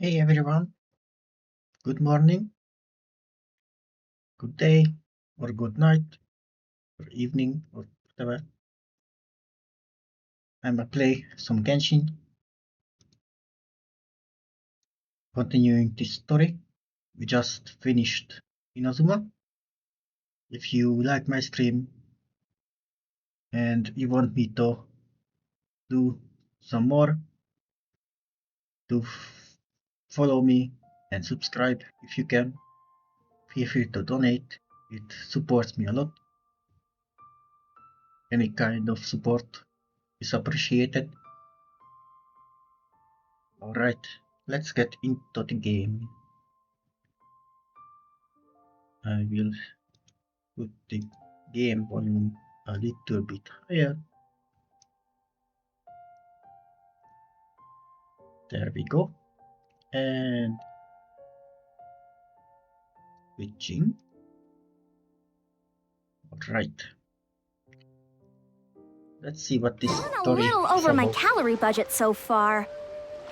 Hey everyone, good morning, good day, or good night, or evening, or whatever. I'm gonna play some Genshin, continuing this story. We just finished Inazuma. If you like my stream and you want me to do some more, do follow me and subscribe if you can. Feel free to donate, it supports me a lot. Any kind of support is appreciated. Alright, let's get into the game. I will put the game volume a little bit higher. There we go. And switching. Alright. Let's see what this story is a little over my about. calorie budget so far.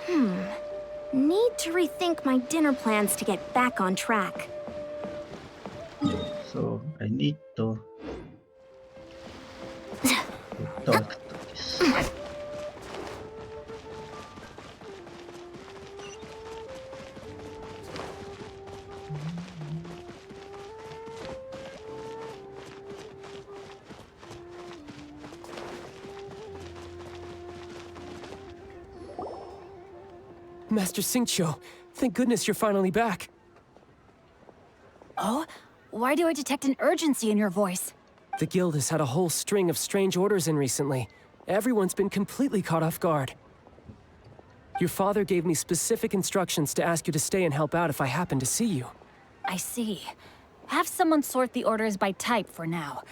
Need to rethink my dinner plans to get back on track. So I need to talk to this. Master Xingqiu, thank goodness you're finally back. Oh? Why do I detect an urgency in your voice? The guild has had a whole string of strange orders in recently. Everyone's been completely caught off guard. Your father gave me specific instructions to ask you to stay and help out if I happen to see you. I see. Have someone sort the orders by type for now.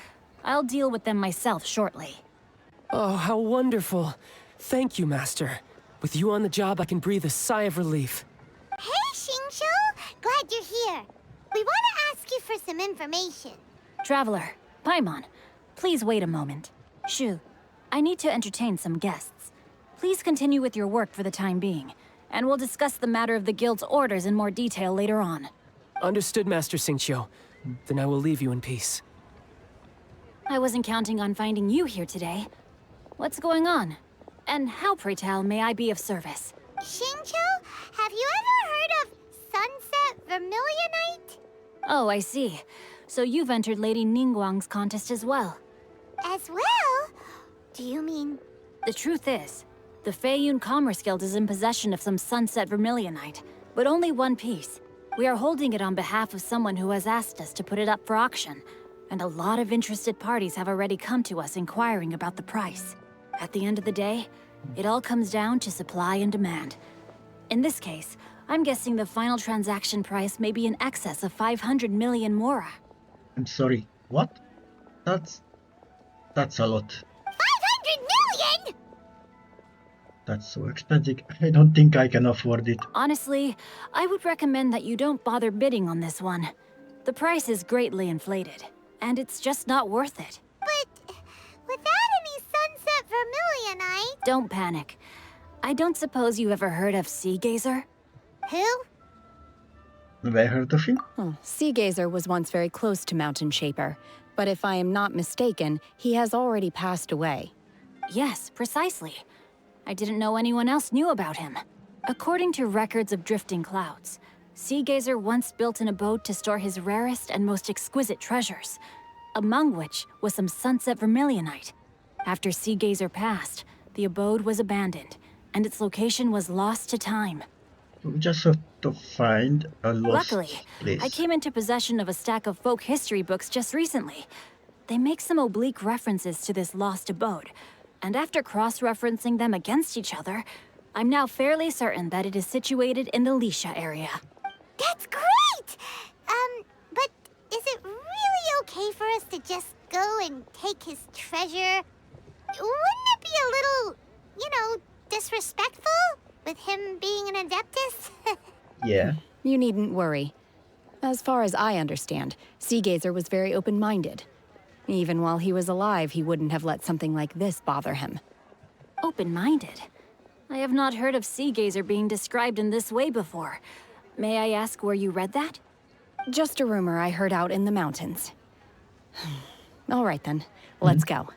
I'll deal with them myself shortly. Oh, how wonderful. Thank you, Master. With you on the job, I can breathe a sigh of relief. Hey, Xingqiu! Glad you're here. We want to ask you for some information. Traveler, Paimon, please wait a moment. Shu, I need to entertain some guests. Please continue with your work for the time being, and we'll discuss the matter of the guild's orders in more detail later on. Understood, Master Xingqiu. Then I will leave you in peace. I wasn't counting on finding you here today. What's going on? And how, pray tell, may I be of service? Xingqiu, have you ever heard of Sunset Vermilionite? Oh, I see. So you've entered Lady Ningguang's contest as well. As well? Do you mean... The truth is, the Feiyun Commerce Guild is in possession of some Sunset Vermilionite, but only one piece. We are holding it on behalf of someone who has asked us to put it up for auction, and a lot of interested parties have already come to us inquiring about the price. At the end of the day, it all comes down to supply and demand. In this case, I'm guessing the final transaction price may be in excess of 500 million mora. I'm sorry, what? That's a lot. 500 million?! That's so expensive. I don't think I can afford it. Honestly, I would recommend that you don't bother bidding on this one. The price is greatly inflated, and it's just not worth it. But without any Sunset Vermilionite... Don't panic. I don't suppose you ever heard of Sea Gazer? Who? Have I heard of him? Sea Gazer was once very close to Mountain Shaper, but if I am not mistaken, he has already passed away. Yes, precisely. I didn't know anyone else knew about him. According to records of drifting clouds, Sea Gazer once built an abode to store his rarest and most exquisite treasures, among which was some Sunset Vermilionite. After Sea Gazer passed, the abode was abandoned, and its location was lost to time. We just have to find a lost Luckily, place. I came into possession of a stack of folk history books just recently. They make some oblique references to this lost abode, and after cross-referencing them against each other, I'm now fairly certain that it is situated in the Lisha area. That's great! But is it really okay for us to just go and take his treasure? Wouldn't it be a little, disrespectful? With him being an Adeptus? Yeah. You needn't worry. As far as I understand, Sea Gazer was very open-minded. Even while he was alive, he wouldn't have let something like this bother him. Open-minded? I have not heard of Sea Gazer being described in this way before. May I ask where you read that? Just a rumor I heard out in the mountains. All right then, let's go.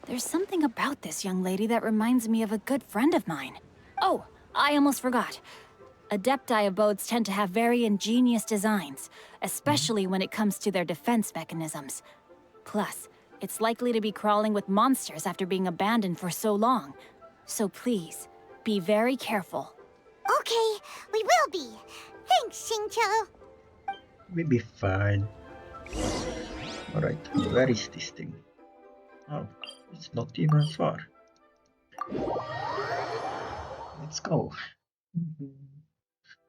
There's something about this young lady that reminds me of a good friend of mine. Oh, I almost forgot. Adepti abodes tend to have very ingenious designs, especially when it comes to their defense mechanisms. Plus, it's likely to be crawling with monsters after being abandoned for so long. So please, be very careful. Okay, we will be. Thanks, Xingqiu. We'll be fine. Alright, where is this thing? Oh, it's not even far. Let's go.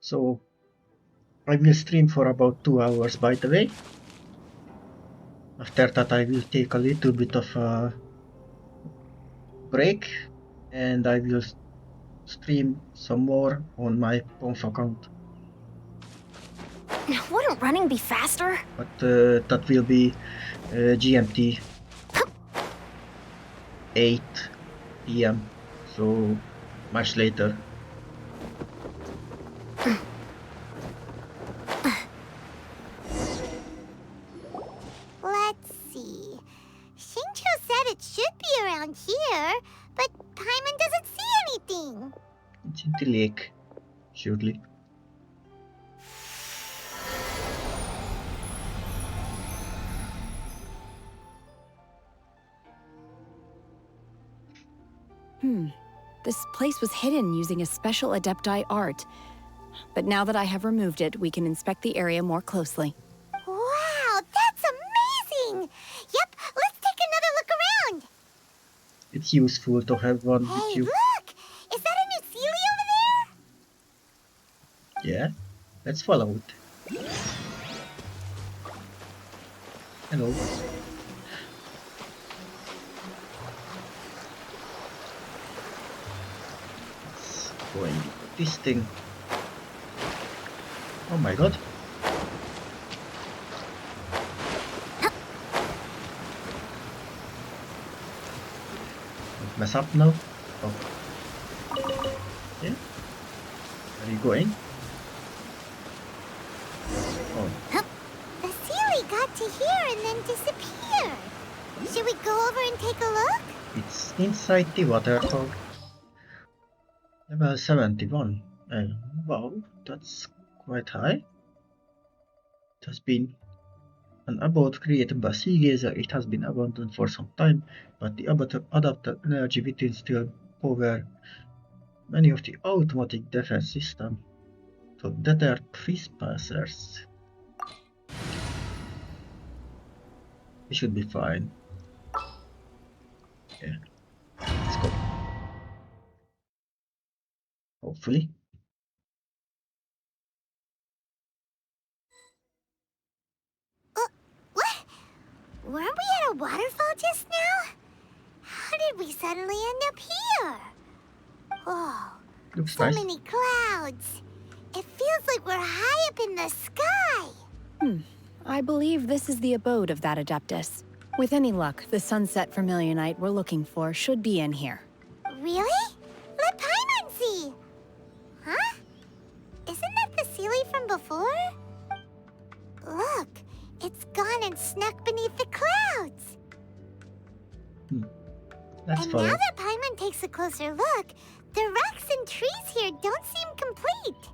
So, I will stream for about 2 hours, by the way. After that, I will take a little bit of a break, and I will stream some more on my Pomf account. Wouldn't running be faster? But that will be GMT 8 PM, so much later. Let's see. Xingqiu said it should be around here, but Paimon doesn't see anything. It's in the lake, surely. This place was hidden using a special Adepti art. But now that I have removed it, we can inspect the area more closely. Wow, that's amazing! Yep, let's take another look around. It's useful to have one with Hey, you. look! Is that a new Sealy over there? Yeah, let's follow it. Hello. Let's go and get this thing. Oh my god. Don't mess up now. Oh. Yeah. Where are you going? Oh, The Sealy got to here and then disappeared. Should we go over and take a look? it's inside the waterfall. Level 71. Wow, that's quite high. It has been an abode created by Sea Gazer. It has been abandoned for some time, but the adapted energy within still power many of the automatic defense system to deter trespassers. We should be fine. Yeah, let's go. Hopefully. What? Weren't we at a waterfall just now? How did we suddenly end up here? Oh, Looks so nice. many clouds. It feels like we're high up in the sky. I believe this is the abode of that Adeptus. With any luck, the sunset Vermilionite we're looking for should be in here. Really? Let Paimon see. Huh? Isn't that the Sealy from before? Look, it's gone and snuck beneath the clouds. Let's And follow. now that Paimon takes a closer look, the rocks and trees here don't seem complete.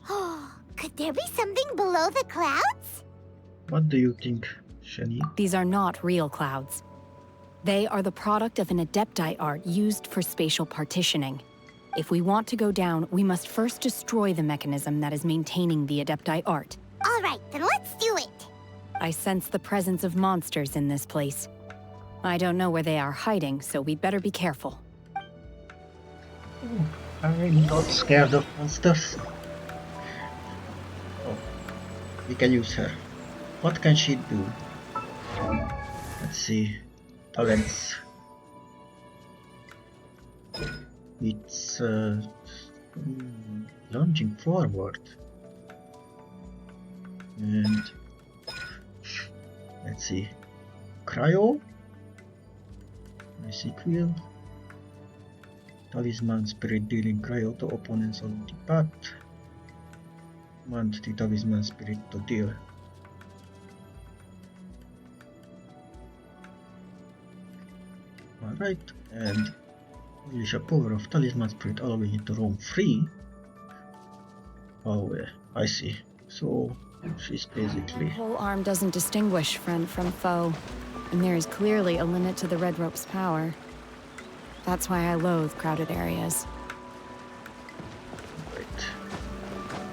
Oh, could there be something below the clouds? What do you think, Shenhe? These are not real clouds. They are the product of an Adepti art used for spatial partitioning. If we want to go down, we must first destroy the mechanism that is maintaining the Adepti art. All right, then let's do it. I sense the presence of monsters in this place. I don't know where they are hiding, so we'd better be careful. I'm not scared of monsters. Oh, we can use her. What can she do? Let's see. Talents. It's lunging forward. And let's see. Cryo. My sequel. Talisman Spirit dealing cryo to opponents on the path. Want the Talisman Spirit to deal. Alright, and unleash a power of Talisman Spirit allowing it to roam free. Oh, I see. So she's basically... Whole arm doesn't distinguish friend from foe, and there is clearly a limit to the Red Rope's power. That's why I loathe crowded areas. Right.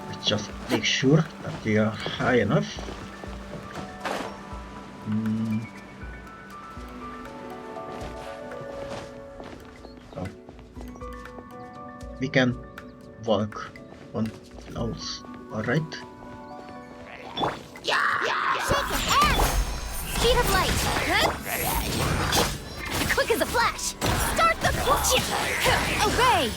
Let's just make sure that we are high enough. Oh. We can walk on clouds, alright? Shake it, and speed of light. Quick as a flash. Start the clock. Obey!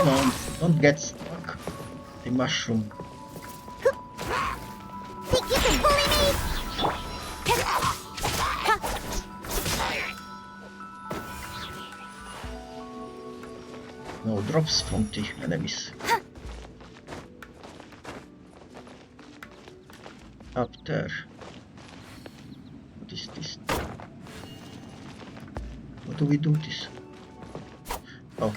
No, don't get stuck. The mushroom. Think you can bully me? No drops from the enemies. Up there. What is this? What do we do this? Oh,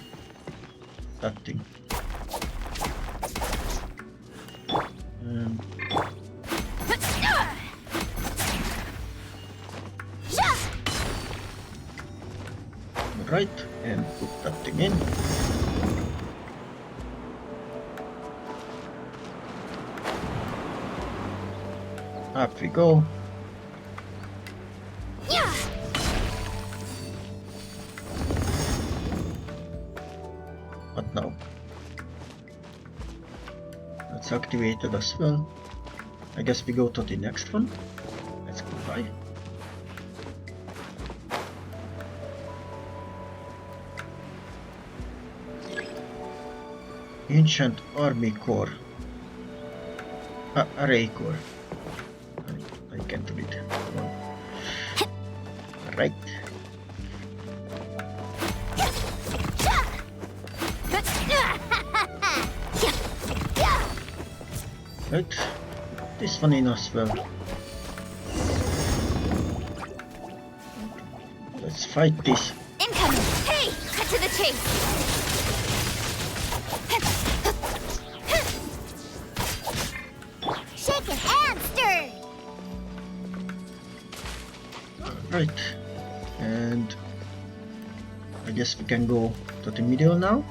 that thing. Right, and put that thing in. Up we go. What now? That's activated as well. I guess we go to the next one. Let's go by. Ancient Army Core. Array Core. I can't read. Right. Right. This one in as well. Let's fight this. Incoming! Hey! Cut to the chase! Shaken and stirred! Right. And I guess we can go to the middle now.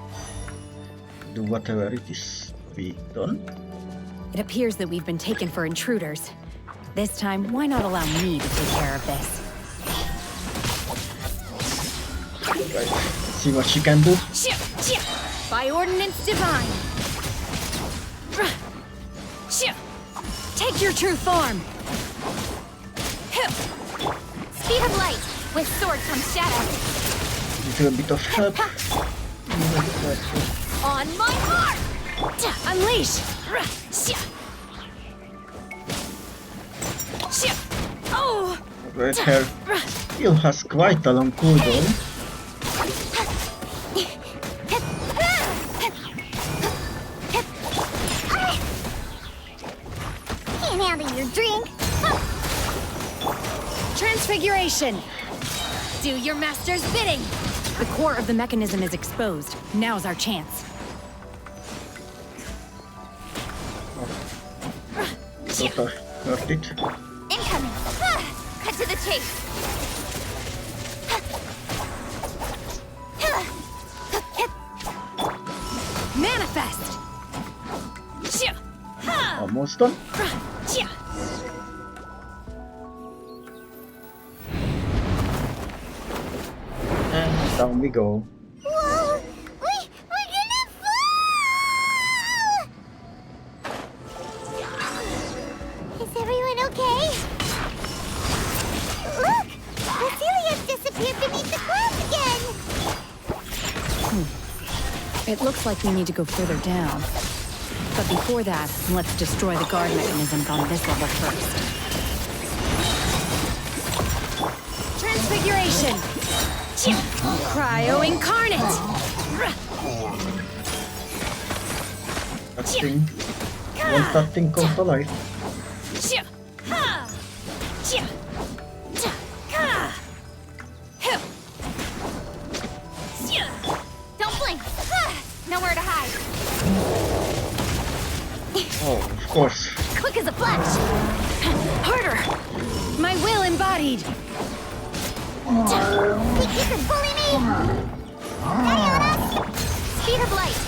Do whatever it is we done. It appears that we've been taken for intruders. This time, why not allow me to take care of this? Right. Let's see what she can do. By ordinance divine! Take your true form! Speed of light! With sword comes shadow! Little bit of help. On my mark! Unleash! Oh! Right, her heal has quite a long cooldown. Can't handle your drink! Transfiguration! Do your master's bidding! The core of the mechanism is exposed. Now's our chance. Sort of hurt it. Incoming! Cut to the chase! Manifest! Almost done. And down we go. Whoa! We're gonna fall! Is everyone okay? Look! Cecilia's disappeared beneath the clouds again! It looks like we need to go further down. But before that, let's destroy the guard mechanisms on this level first. Transfiguration! Cryo Incarnate! That thing. Want that thing come to life? Don't blink. Nowhere to hide. Oh, of course. Quick as a flash. Harder! My will embodied! Think you can bully me? Diana! Speed of light.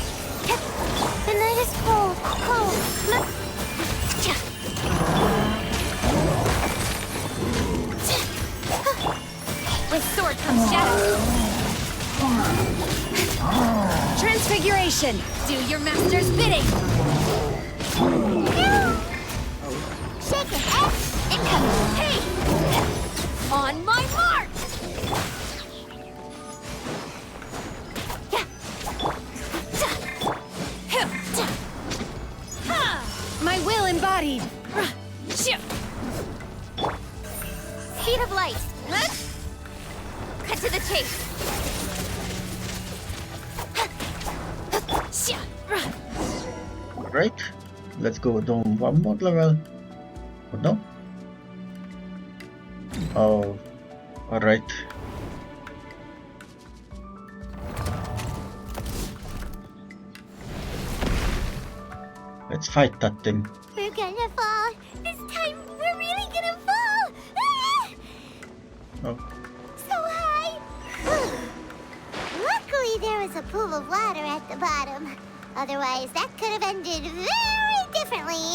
The night is cold. With sword comes shadow. Transfiguration! Do your master's bidding. Shake it, incoming. Hey! On my mark! My will embodied! Speed of light. Cut to the chase. Alright, let's go down one more level. Or no? Oh, alright. Let's fight that thing. We're gonna fall. This time, we're really gonna fall. Oh, So high. Luckily, there was a pool of water at the bottom. Otherwise, that could have ended very differently.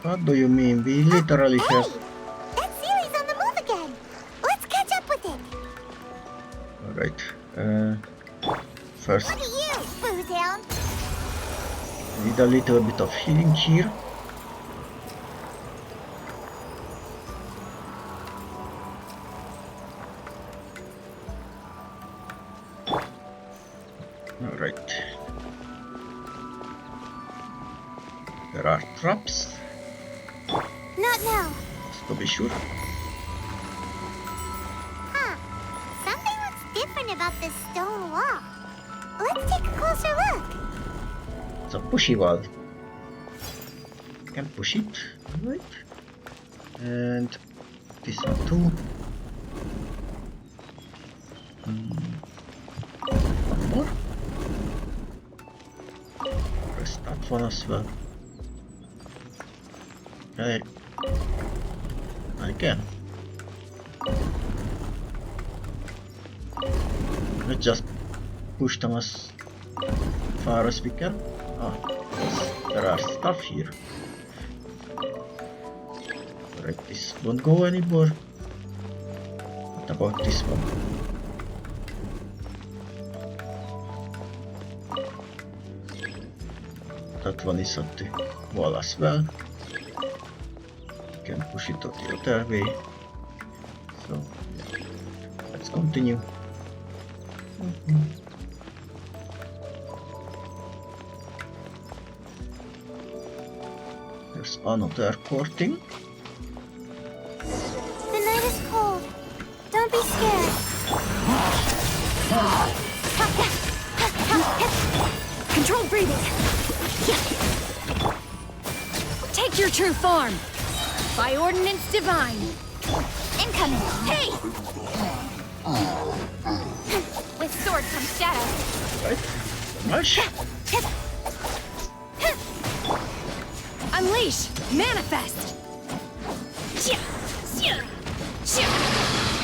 what do you mean? We literally Hey! have... That series on the move again. Let's catch up with it. Alright, first Look at you, Bootown. need a little bit of healing here. Alright. There are traps, Not now. just to be sure. Huh. Something looks different about this stone wall. Let's take a closer look. It's a pushy wall. Can push it, right? And this one too. One more. Press that one as well. Okay. Again. Let's just push them as far as we can. Ah, yes, there are stuff here. Alright, this won't go anymore. What about this one? That one is at the wall as well. Can push it out the other way. So, yeah. Let's continue. There's another courting. The night is cold. Don't be scared. Controlled breathing! Take your true form! By ordinance divine! Incoming. Hey! With sword comes shadow. Right? Smash. Unleash! Manifest!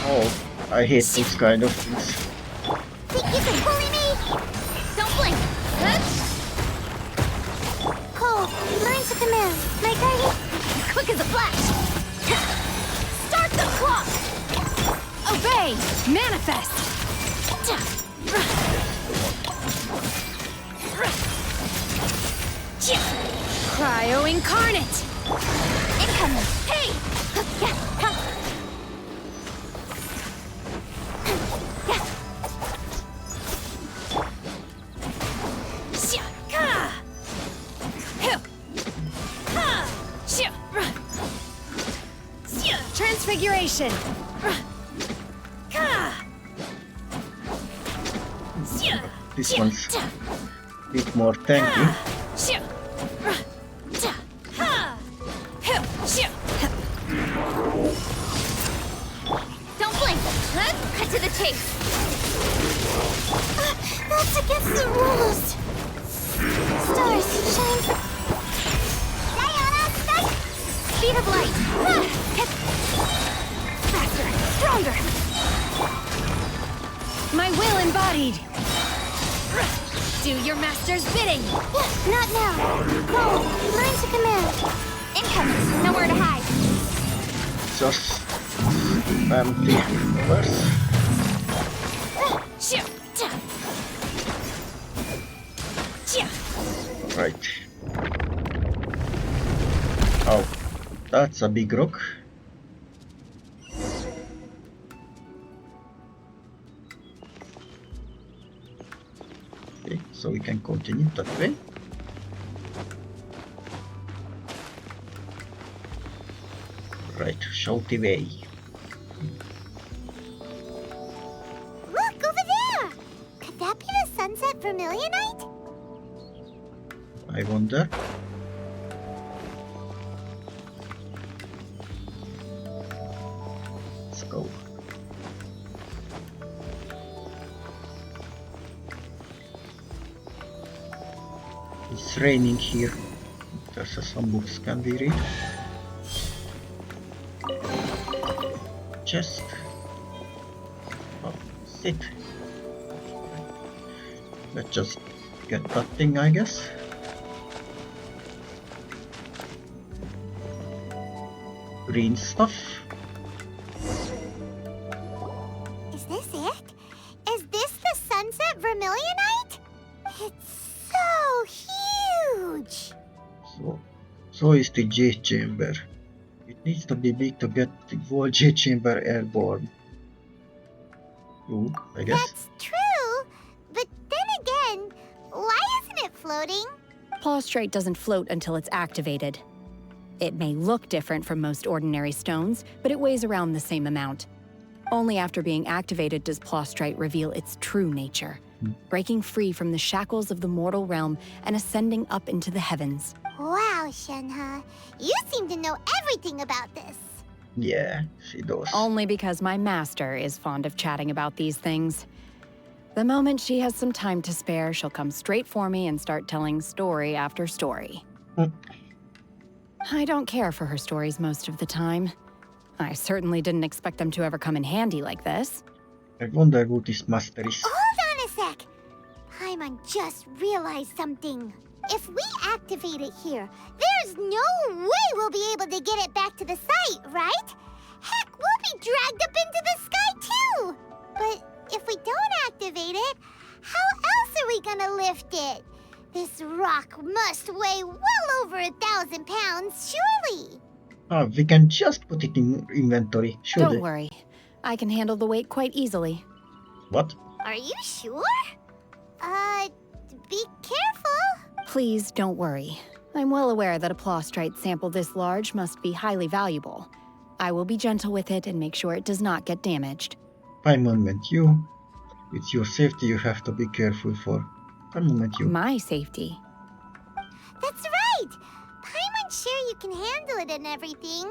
Oh, I hate these kind of things. Think you can bully me? Don't blink. Cold. Learn to command. My guardian. Quick as a flash. Start the clock. Obey! Manifest! Cryo Incarnate! Incoming. Hey! Transfiguration! This one's a bit more tanky. Don't blink! Cut to the chase! That's against the rules. Stars shine. Diana, start! Speed of light! Faster! Stronger! My will embodied! Do your master's bidding! Not now. Go. Learn to command. Incoming! Nowhere to hide! Just empty first. Right. Oh, that's a big rock. Okay, so we can continue that way. Right, show the way. Look, over there! Could that be the sunset vermilionite? I wonder. Let's go. It's raining here. There's some books can be read. Chest. Oh, sit. Let's just get that thing, I guess. Green stuff. Is this it? Is this the sunset vermilionite? It's so huge! So is the J chamber. It needs to be big to get the whole J chamber airborne. Ooh, I guess. That's true, but then again, why isn't it floating? Plaustrite doesn't float until it's activated. It may look different from most ordinary stones, but it weighs around the same amount. Only after being activated does Plaustrite reveal its true nature, breaking free from the shackles of the mortal realm and ascending up into the heavens. Wow, Shenhe, you seem to know everything about this. Yeah, she does. Only because my master is fond of chatting about these things. The moment she has some time to spare, she'll come straight for me and start telling story after story. I don't care for her stories most of the time. I certainly didn't expect them to ever come in handy like this. I wonder who this master is. Hold on a sec. Paimon just realized something. If we activate it here, there's no way we'll be able to get it back to the site, right? Heck, we'll be dragged up into the sky too! But if we don't activate it, how else are we gonna lift it? This rock must weigh well over 1,000 pounds, surely! Oh, we can just put it in inventory, surely. Don't worry. I can handle the weight quite easily. What? Are you sure? Be careful! Please don't worry. I'm well aware that a plaustrite sample this large must be highly valuable. I will be gentle with it and make sure it does not get damaged. Paimon meant you. It's your safety you have to be careful for. Paimon meant you. My safety. That's right! Paimon's sure you can handle it and everything,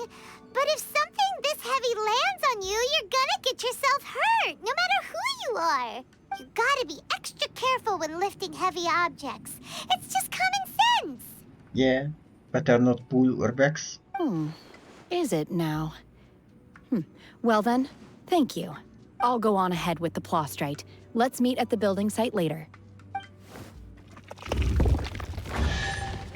but if something this heavy lands on you, you're gonna get yourself hurt, no matter who you are. You gotta be extra careful when lifting heavy objects. It's just common sense. Yeah, better not pull or backs. Is it now? Well then, thank you. I'll go on ahead with the plaustrite. Let's meet at the building site later.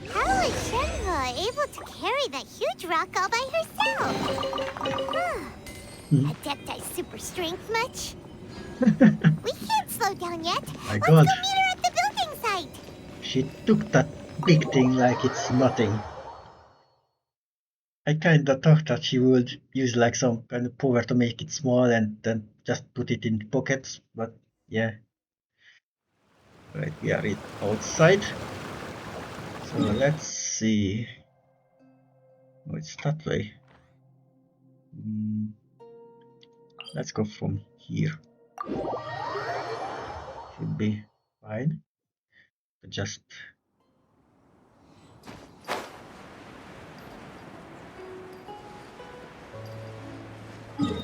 How is Shenhe able to carry that huge rock all by herself? Adepti super strength much? We can't slow down yet. My Let's God. go meet her at the building site. She took that big thing like it's nothing. I kinda thought that she would use like some kind of power to make it small and then just put it in the pockets, but yeah. Right, we are outside. So let's see. Oh, it's that way. Let's go from here. Should be Fine. Just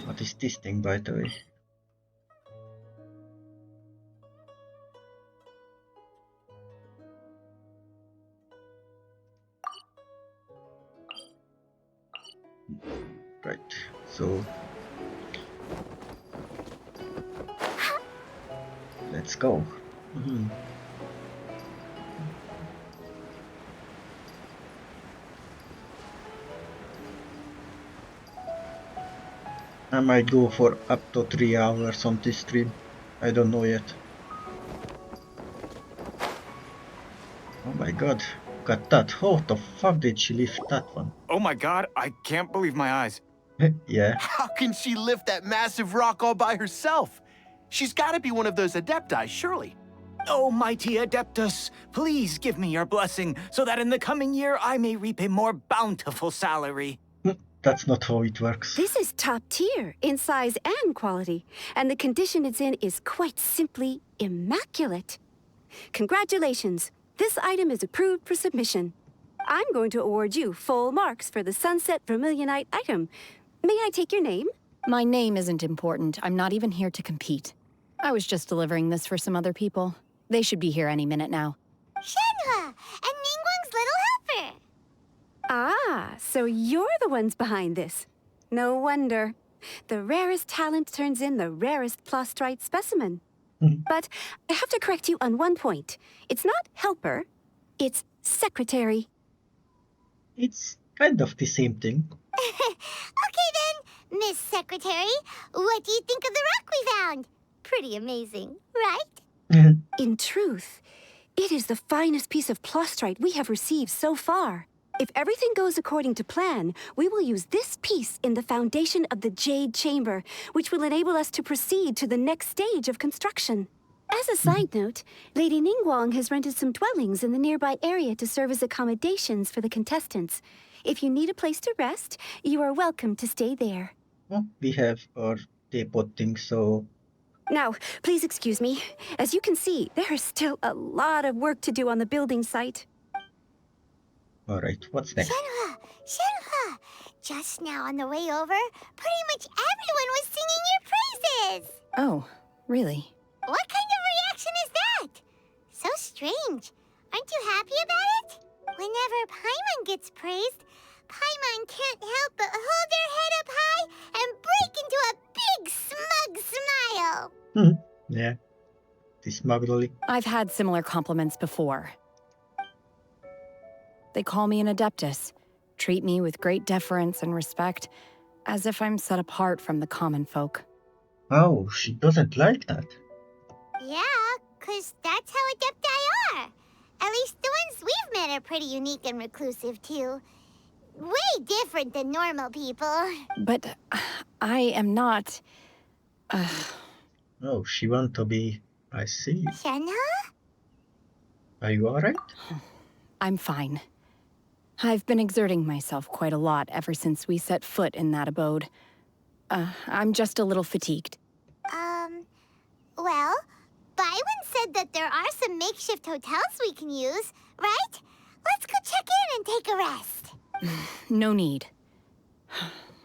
what is this thing, by the way? Right. So let's go. I might go for up to 3 hours on this stream. I don't know yet. Oh my god, got that. How the fuck did she lift that one? Oh my god, I can't believe my eyes. Yeah. How can she lift that massive rock all by herself? She's gotta be one of those Adepti, surely. O mighty Adeptus, please give me your blessing so that in the coming year I may reap a more bountiful salary. That's not how it works. This is top tier in size and quality, and the condition it's in is quite simply immaculate. Congratulations, this item is approved for submission. I'm going to award you full marks for the Sunset Vermilionite item. May I take your name? My name isn't important. I'm not even here to compete. I was just delivering this for some other people. They should be here any minute now. Shenhe, and Ningguang's little helper. Ah, so you're the ones behind this. No wonder. The rarest talent turns in the rarest plastrite specimen. But I have to correct you on one point. It's not helper, it's secretary. It's kind of the same thing. Okay then, Miss Secretary, what do you think of the rock we found? Pretty amazing, right? In truth, it is the finest piece of plastrite we have received so far. If everything goes according to plan, we will use this piece in the foundation of the Jade Chamber, which will enable us to proceed to the next stage of construction. As a side note, Lady Ningguang has rented some dwellings in the nearby area to serve as accommodations for the contestants. If you need a place to rest, you are welcome to stay there. Well, we have our teapot thing, so Now, please excuse me. As you can see, there is still a lot of work to do on the building site. alright, what's next? Shenhe, just now on the way over, pretty much everyone was singing your praises. Oh, really? What kind of reaction is that? So strange. Aren't you happy about it? Whenever Paimon gets praised, Paimon can't help but hold their head up high and break into a big smug smile. Yeah. This Magdoli. I've had similar compliments before. They call me an Adeptus, treat me with great deference and respect, as if I'm set apart from the common folk. Oh, she doesn't like that. Yeah, 'cause that's how Adepti are. At least the ones we've met are pretty unique and reclusive, too. Way different than normal people. But I am not... Oh, she want to be... I see. Shenhe? Are you alright? I'm fine. I've been exerting myself quite a lot ever since we set foot in that abode. I'm just a little fatigued. Well, Byron said that there are some makeshift hotels we can use, right? Let's go check in and take a rest. No need.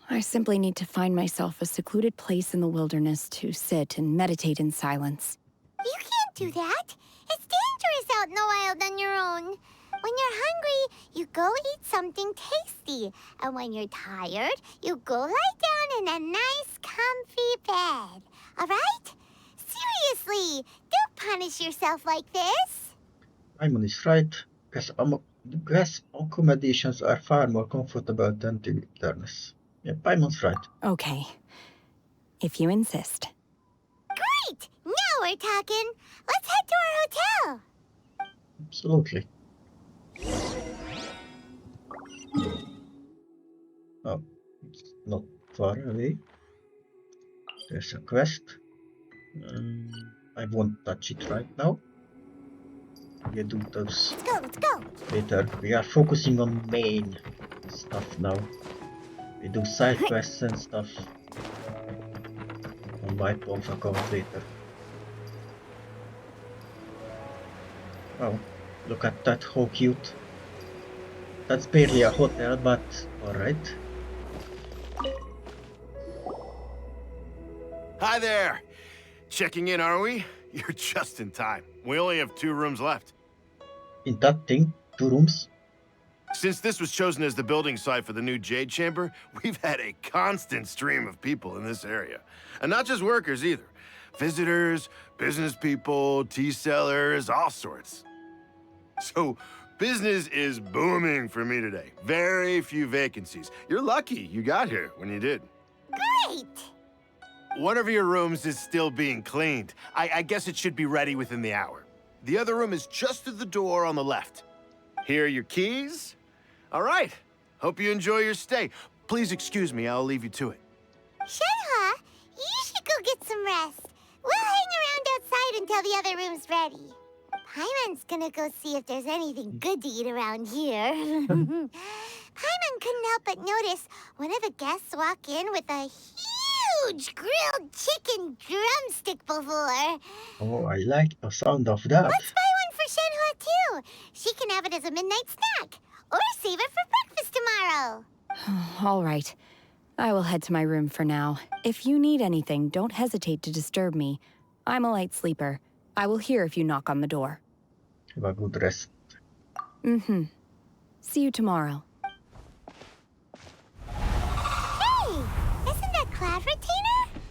I simply need to find myself a secluded place in the wilderness to sit and meditate in silence. You can't do that. It's dangerous out in the wild on your own. When you're hungry, you go eat something tasty. And when you're tired, you go lie down in a nice, comfy bed. All right? Seriously, don't punish yourself like this. Paimon is right. Guest accommodations are far more comfortable than the wilderness. Yeah, Paimon's right. Okay. If you insist. Great! Now we're talking. Let's head to our hotel. Absolutely. Oh, it's not far away. There's a quest. I won't touch it right now. We do those Let's go. later. We are focusing on main stuff now. We do side quests and stuff on my Pomf account later. Oh, look at that, how cute. That's barely a hotel, but alright. Hi there! Checking in, are we? You're just in time. We only have 2 rooms left. In that thing, 2 rooms. Since this was chosen as the building site for the new Jade Chamber, we've had a constant stream of people in this area. And not just workers either. Visitors, business people, tea sellers, all sorts. So, business is booming for me today. Very few vacancies. You're lucky you got here when you did. Great! One of your rooms is still being cleaned. I guess it should be ready within the hour. The other room is just through the door on the left. Here are your keys. All right. Hope you enjoy your stay. Please excuse me, I'll leave you to it. Shenhe, you should go get some rest. We'll hang around outside until the other room's ready. Paimon's gonna go see if there's anything good to eat around here. Paimon couldn't help but notice one of the guests walk in with a huge grilled chicken drumstick before. Oh, I like the sound of that. Let's buy one for Shenhe too. She can have it as a midnight snack. Or save it for breakfast tomorrow. All right. I will head to my room for now. If you need anything, don't hesitate to disturb me. I'm a light sleeper. I will hear if you knock on the door. Have a good rest. Mm-hmm. See you tomorrow. Hey! Isn't that Cloud Retainer?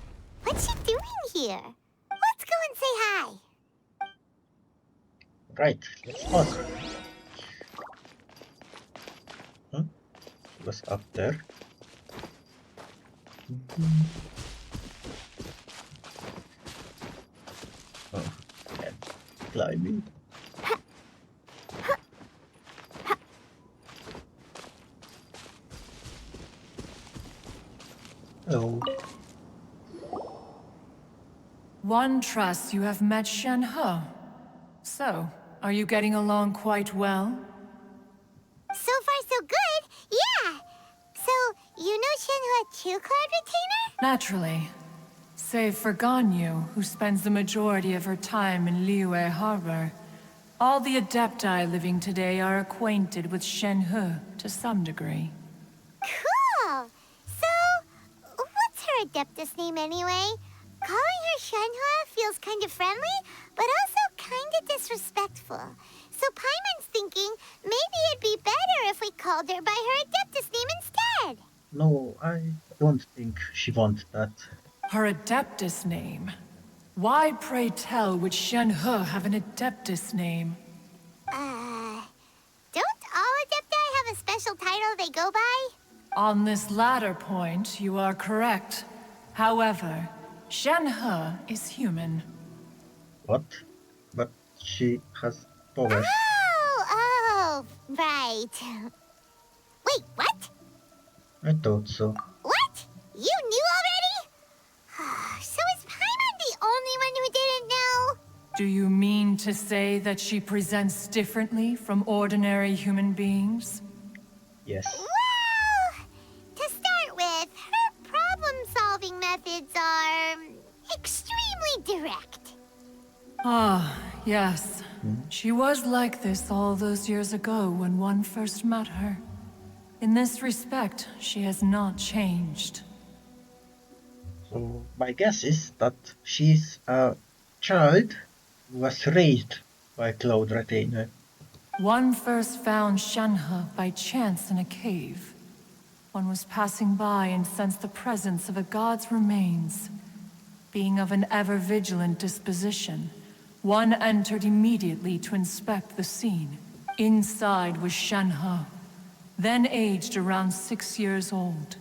What's she doing here? Let's go and say hi. Right, let's ask. Huh? What's up there? Oh, and climbing. Oh, One trusts you have met Shenhe. So, are you getting along quite well? So far, so good. Yeah. So, you know Shenhe too, Cloud Retainer? Naturally. Save for Ganyu, who spends the majority of her time in Liyue Harbor. All the Adepti living today are acquainted with Shenhe to some degree. Cool. So, what's her Adeptus name anyway? Calling her Shenhe feels kind of friendly, but also kind of disrespectful. So Paimon's thinking maybe it'd be better if we called her by her Adeptus name instead. no, I don't think she wants that. Her Adeptus name? Why, pray tell, would Shenhe have an Adeptus name? Don't all Adepti have a special title they go by? On this latter point, you are correct. However, Shenhe is human. What? But she has powers. Oh, right. Wait, what? I thought so. What? You knew already? So is Paimon the only one who didn't know? Do you mean to say that she presents differently from ordinary human beings? Yes. Well, to start with, her problem-solving methods are extremely direct. Ah, yes. She was like this all those years ago when one first met her. In this respect, she has not changed. So my guess is that she's a child who was raised by Cloud Retainer. One first found Shenhe by chance in a cave. One was passing by and sensed the presence of a god's remains. Being of an ever-vigilant disposition, one entered immediately to inspect the scene. Inside was Shenhe, then aged around 6 years old.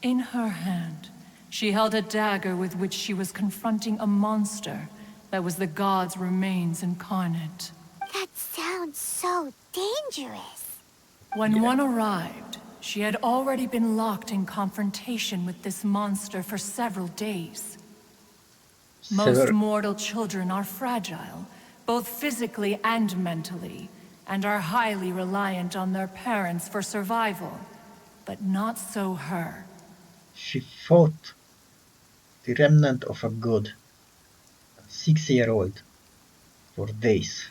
In her hand, she held a dagger with which she was confronting a monster that was the god's remains incarnate. That sounds so dangerous. When one arrived, she had already been locked in confrontation with this monster for several days. Most mortal children are fragile, both physically and mentally, and are highly reliant on their parents for survival. But not so her. She fought the remnant of a god, a 6-year-old, for days.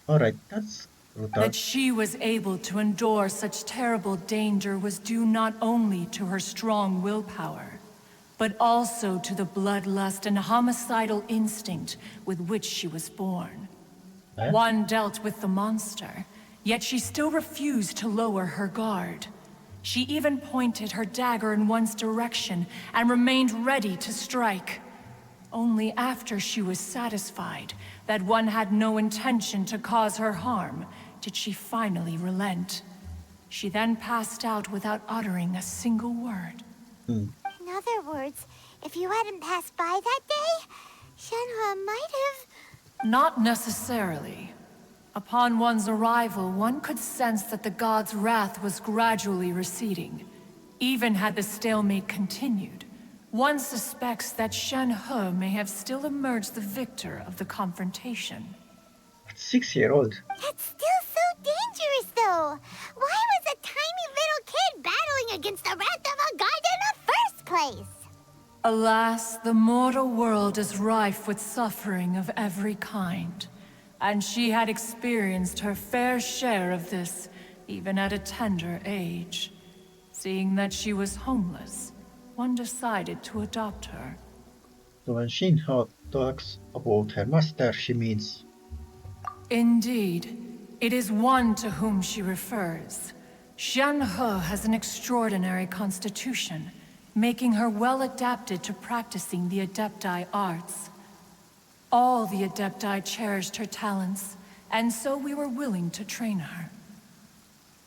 Alright, that's brutal. That she was able to endure such terrible danger was due not only to her strong willpower, but also to the bloodlust and homicidal instinct with which she was born. Eh? One dealt with the monster, yet she still refused to lower her guard. She even pointed her dagger in one's direction and remained ready to strike. Only after she was satisfied that one had no intention to cause her harm did she finally relent. She then passed out without uttering a single word. In other words, if you hadn't passed by that day, Shenhe might have... Not necessarily. Upon one's arrival, one could sense that the god's wrath was gradually receding. Even had the stalemate continued, one suspects that Shenhe may have still emerged the victor of the confrontation. 6-year-old. That's still so dangerous, though. Why was a tiny little kid battling against the wrath of a god in the first place? Alas, the mortal world is rife with suffering of every kind. And she had experienced her fair share of this, even at a tender age. Seeing that she was homeless, one decided to adopt her. So when Shinha talks about her master, she means... Indeed, it is one to whom she refers. Shenhe has an extraordinary constitution, making her well adapted to practicing the Adepti arts. All the Adepti cherished her talents, and so we were willing to train her.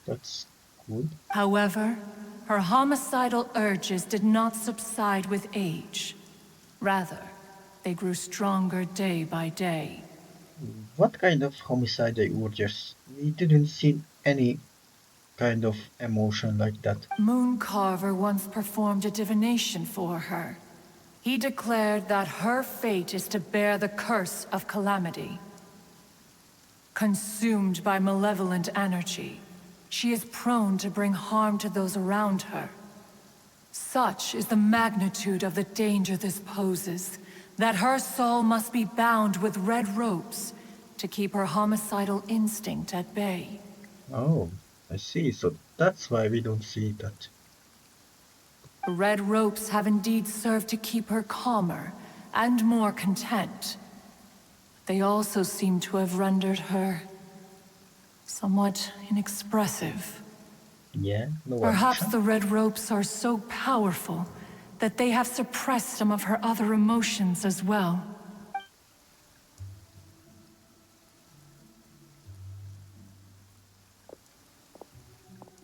That's good. However, her homicidal urges did not subside with age. Rather, they grew stronger day by day. What kind of homicidal urges? We didn't see any kind of emotion like that. Mooncarver once performed a divination for her. He declared that her fate is to bear the curse of calamity. Consumed by malevolent energy, she is prone to bring harm to those around her. Such is the magnitude of the danger this poses, that her soul must be bound with red ropes to keep her homicidal instinct at bay. Oh, I see. So that's why we don't see that. The red ropes have indeed served to keep her calmer and more content. They also seem to have rendered her somewhat inexpressive. Yeah, no Perhaps emotion. the red ropes are so powerful that they have suppressed some of her other emotions as well.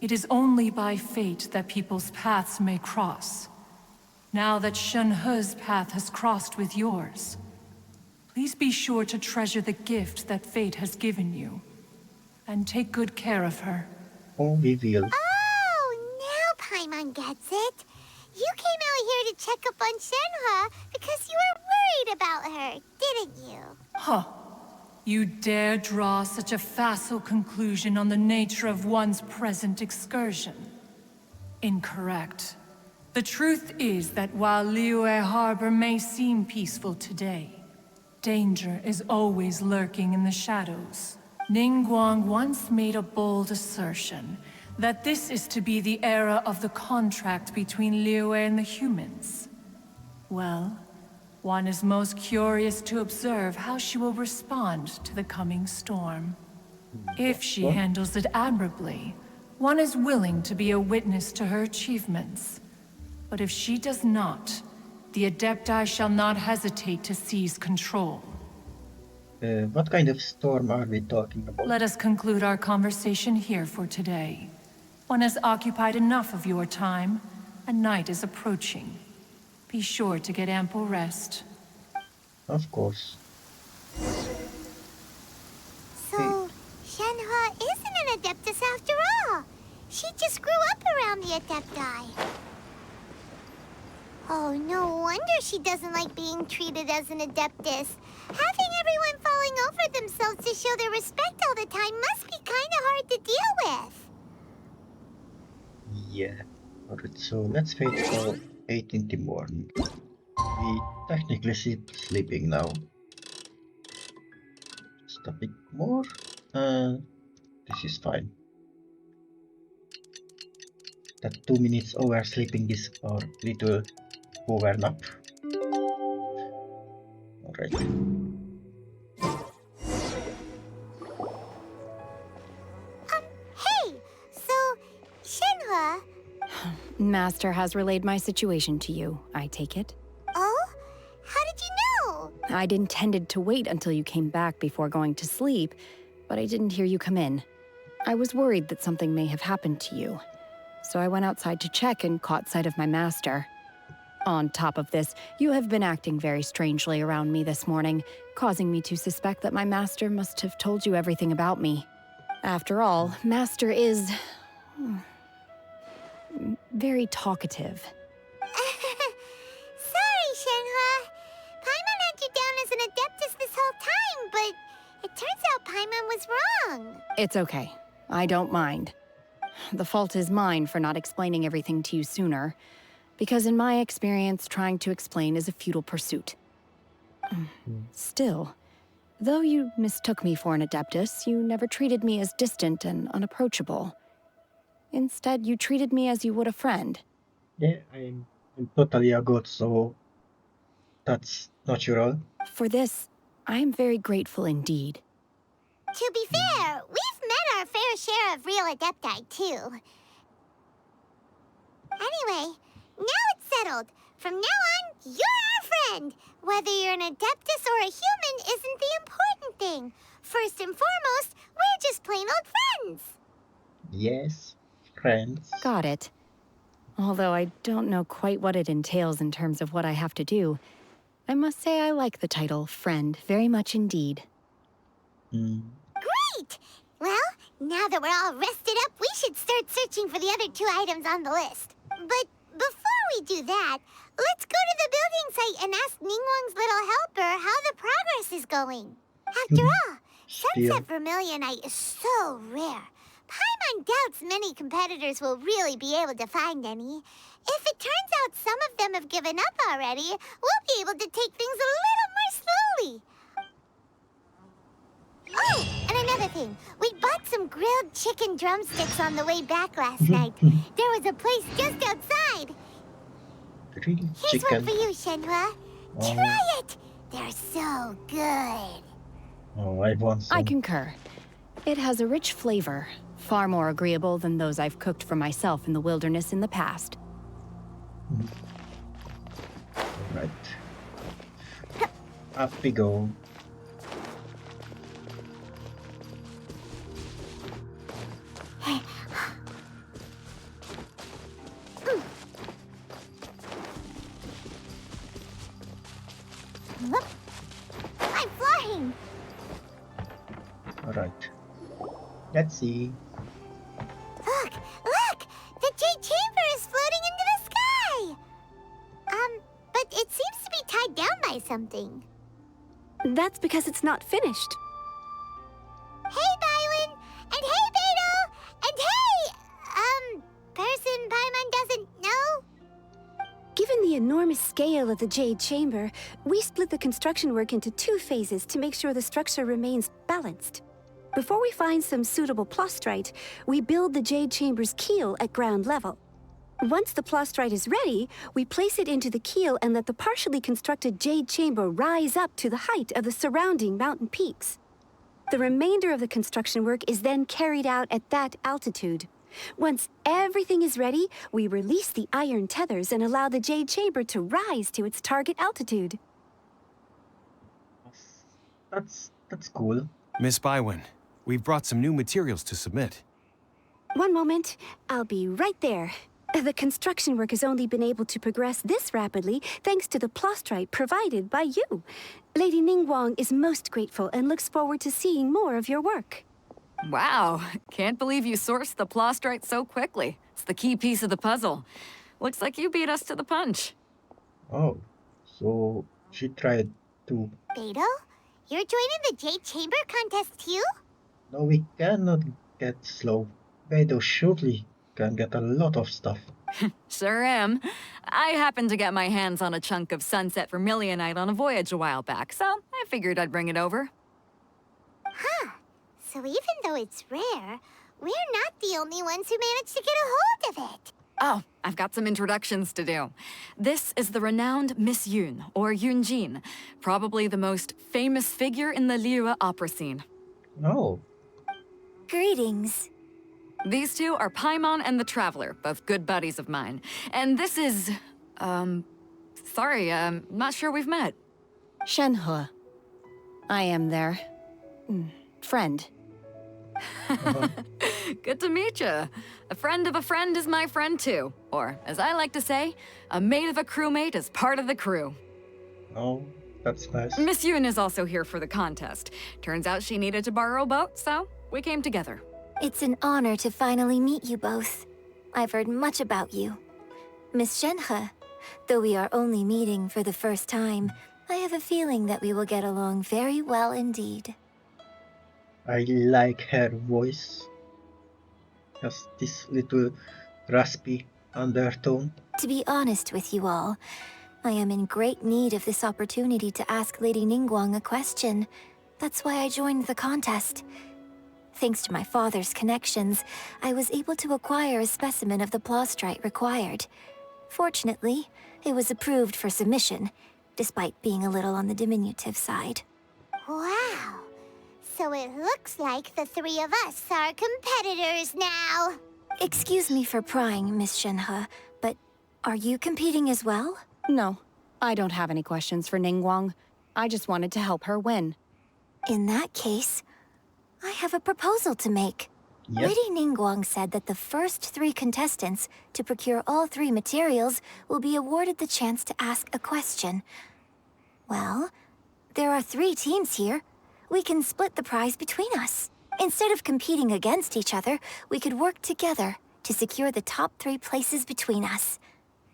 It is only by fate that people's paths may cross. Now that Shenhe's path has crossed with yours, please be sure to treasure the gift that fate has given you, and take good care of her. Oh, we will. Oh, now Paimon gets it. You came out here to check up on Shenhe because you were worried about her, didn't you? Huh. You dare draw such a facile conclusion on the nature of one's present excursion? Incorrect. The truth is that while Liyue Harbor may seem peaceful today, danger is always lurking in the shadows. Ningguang once made a bold assertion that this is to be the era of the contract between Liyue and the humans. Well, one is most curious to observe how she will respond to the coming storm. If she handles it admirably, one is willing to be a witness to her achievements. But if she does not, the Adepti shall not hesitate to seize control. What kind of storm are we talking about? Let us conclude our conversation here for today. One has occupied enough of your time, and night is approaching. Be sure to get ample rest. Of course. So, Shenhe isn't an Adeptus after all. She just grew up around the Adepti. Oh, no wonder she doesn't like being treated as an Adeptus. Having everyone falling over themselves to show their respect all the time must be kind of hard to deal with. Yeah. Alright, so let's wait for 8 in the morning. We technically sleeping now. Just a bit more. This is fine. That 2 minutes oversleeping is our little power nap. Alright. Hey! So, Shenhe... Master has relayed my situation to you, I take it. Oh? How did you know? I'd intended to wait until you came back before going to sleep, but I didn't hear you come in. I was worried that something may have happened to you, so I went outside to check and caught sight of my master. On top of this, you have been acting very strangely around me this morning, causing me to suspect that my master must have told you everything about me. After all, master is... very talkative. Sorry, Shenhe. Paimon had you down as an adeptus this whole time, but it turns out Paimon was wrong. It's okay. I don't mind. The fault is mine for not explaining everything to you sooner, because in my experience, trying to explain is a futile pursuit. Still, though you mistook me for an adeptus, you never treated me as distant and unapproachable. Instead, you treated me as you would a friend. Yeah, I'm totally a god, so that's natural. For this, I am very grateful indeed. To be fair, we've met our fair share of real adepti, too. Anyway, now it's settled. From now on, you're our friend. Whether you're an adeptus or a human isn't the important thing. First and foremost, we're just plain old friends. Yes, friends. Got it. Although I don't know quite what it entails in terms of what I have to do, I must say I like the title friend very much indeed. Great! Well, now that we're all rested up, we should start searching for the other 2 items on the list. But before we do that, let's go to the building site and ask Ningguang's little helper how the progress is going. After all, Sunset Vermilionite is so rare. Paimon doubts many competitors will really be able to find any. If it turns out some of them have given up already, we'll be able to take things a little more slowly. Oh, and another thing. We bought some grilled chicken drumsticks on the way back last night. There was a place just outside. Here's one for you, Shenhe. Try it! They're so good. Oh, I want some. I concur. It has a rich flavor, far more agreeable than those I've cooked for myself in the wilderness in the past. Alright. Up we go. I'm flying! Alright. Let's see. Look! Look! The Jade Chamber is floating into the sky! But it seems to be tied down by something. That's because it's not finished. Hey, Bywin! And hey, Beto! And hey! Person Paimon doesn't know? Given the enormous scale of the Jade Chamber, we split the construction work into 2 phases to make sure the structure remains balanced. Before we find some suitable plastrite, we build the Jade Chamber's keel at ground level. Once the plastrite is ready, we place it into the keel and let the partially constructed Jade Chamber rise up to the height of the surrounding mountain peaks. The remainder of the construction work is then carried out at that altitude. Once everything is ready, we release the iron tethers and allow the Jade Chamber to rise to its target altitude. That's cool. Miss Bywin, we've brought some new materials to submit. One moment, I'll be right there. The construction work has only been able to progress this rapidly thanks to the plastrite provided by you. Lady Ningguang is most grateful and looks forward to seeing more of your work. Wow, can't believe you sourced the plastrite so quickly. It's the key piece of the puzzle. Looks like you beat us to the punch. Oh, so she tried to... Beto? You're joining the Jade Chamber contest too? No, we cannot get slow. Beto surely can get a lot of stuff. Sure am. I happened to get my hands on a chunk of Sunset Vermilionite on a voyage a while back, so I figured I'd bring it over. Huh. So even though it's rare, we're not the only ones who managed to get a hold of it. Oh, I've got some introductions to do. This is the renowned Miss Yoon, or Yoonjin, probably the most famous figure in the Liyue opera scene. Oh. Greetings. These two are Paimon and the Traveler, both good buddies of mine. And this is... sorry, not sure we've met. Shenhe. I am their... friend. Good to meet you. A friend of a friend is my friend too. Or, as I like to say, a mate of a crewmate is part of the crew. Oh, that's nice. Miss Yoon is also here for the contest. Turns out she needed to borrow a boat, so we came together. It's an honor to finally meet you both. I've heard much about you. Miss Shenhe, though we are only meeting for the first time, I have a feeling that we will get along very well indeed. I like her voice. Has this little raspy undertone. To be honest with you all, I am in great need of this opportunity to ask Lady Ningguang a question. That's why I joined the contest. Thanks to my father's connections, I was able to acquire a specimen of the plaustrite required. Fortunately, it was approved for submission, despite being a little on the diminutive side. Wow! So it looks like the three of us are competitors now. Excuse me for prying, Miss Shenhe, but are you competing as well? No, I don't have any questions for Ningguang. I just wanted to help her win. In that case, I have a proposal to make. Yep. Lady Ningguang said that the first 3 contestants to procure all 3 materials will be awarded the chance to ask a question. Well, there are 3 teams here. We can split the prize between us. Instead of competing against each other, we could work together to secure the top 3 places between us.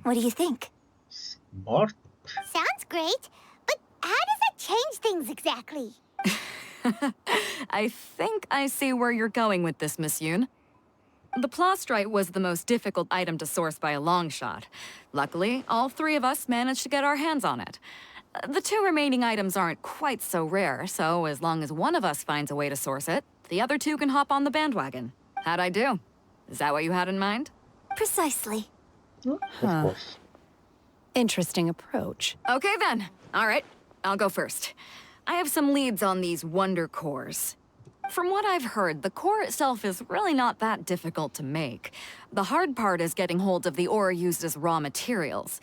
What do you think? Smart. Sounds great, but how does that change things exactly? I think I see where you're going with this, Miss Yoon. The plaustrite was the most difficult item to source by a long shot. Luckily, all 3 of us managed to get our hands on it. The 2 remaining items aren't quite so rare, so as long as one of us finds a way to source it, the other 2 can hop on the bandwagon. How'd I do? Is that what you had in mind? Precisely. Of course. Interesting approach. Okay then. All right, I'll go first. I have some leads on these wonder cores. From what I've heard, the core itself is really not that difficult to make. The hard part is getting hold of the ore used as raw materials.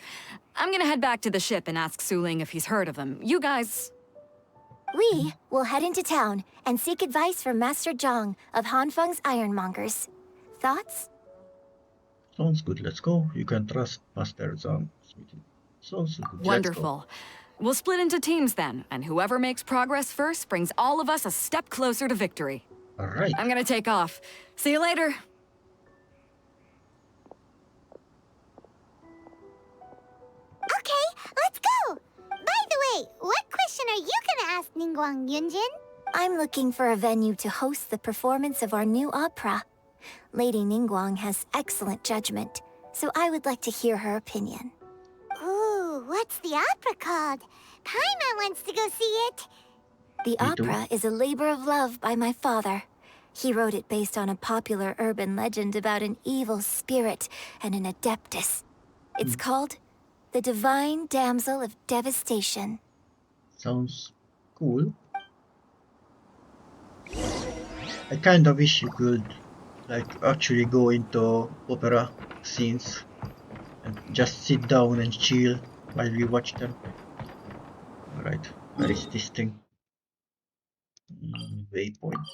I'm gonna head back to the ship and ask Suling if he's heard of them. You guys... We will head into town and seek advice from Master Zhang of Hanfeng's Ironmongers. Thoughts? Sounds good. Let's go. You can trust Master Zhang. Sounds good. Wonderful. We'll split into teams then, and whoever makes progress first brings all of us a step closer to victory. All right. I'm gonna take off. See you later. Okay, let's go! By the way, what question are you gonna ask Ningguang Yunjin? I'm looking for a venue to host the performance of our new opera. Lady Ningguang has excellent judgment, so I would like to hear her opinion. Ooh, what's the opera called? Paimon wants to go see it. The opera is a labor of love by my father. He wrote it based on a popular urban legend about an evil spirit and an adeptus. It's called The Divine Damsel of Devastation. Sounds cool. I kinda wish you could like actually go into opera scenes and just sit down and chill while we watch them. Alright, where is this thing? Waypoint.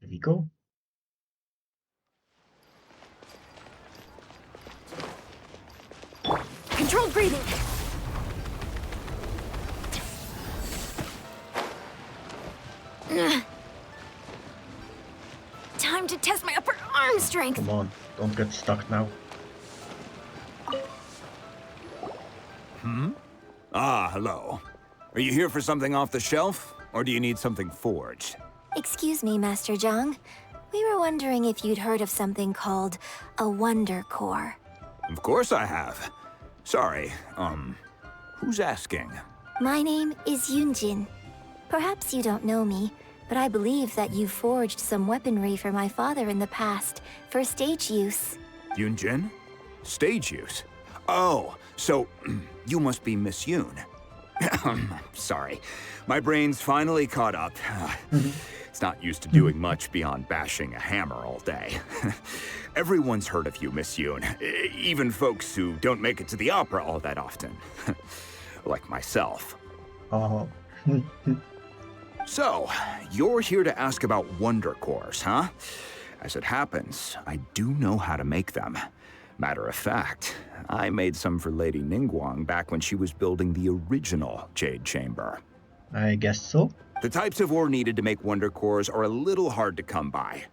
There we go. Controlled breathing. Time to test my upper arm strength. Come on, don't get stuck now. Ah, hello. Are you here for something off the shelf, or do you need something forged? Excuse me, Master Zhang. We were wondering if you'd heard of something called a Wonder Core. Of course I have. Sorry, who's asking? My name is Yunjin. Perhaps you don't know me, but I believe that you forged some weaponry for my father in the past, for stage use. Yunjin? Stage use? Oh, so you must be Miss Yoon. Sorry, my brain's finally caught up. It's not used to doing much beyond bashing a hammer all day. Everyone's heard of you, Miss Yoon. Even folks who don't make it to the opera all that often. Like myself. Oh. So, you're here to ask about Wonder Cores, huh? As it happens, I do know how to make them. Matter of fact, I made some for Lady Ningguang back when she was building the original Jade Chamber. I guess so. The types of ore needed to make Wonder Cores are a little hard to come by.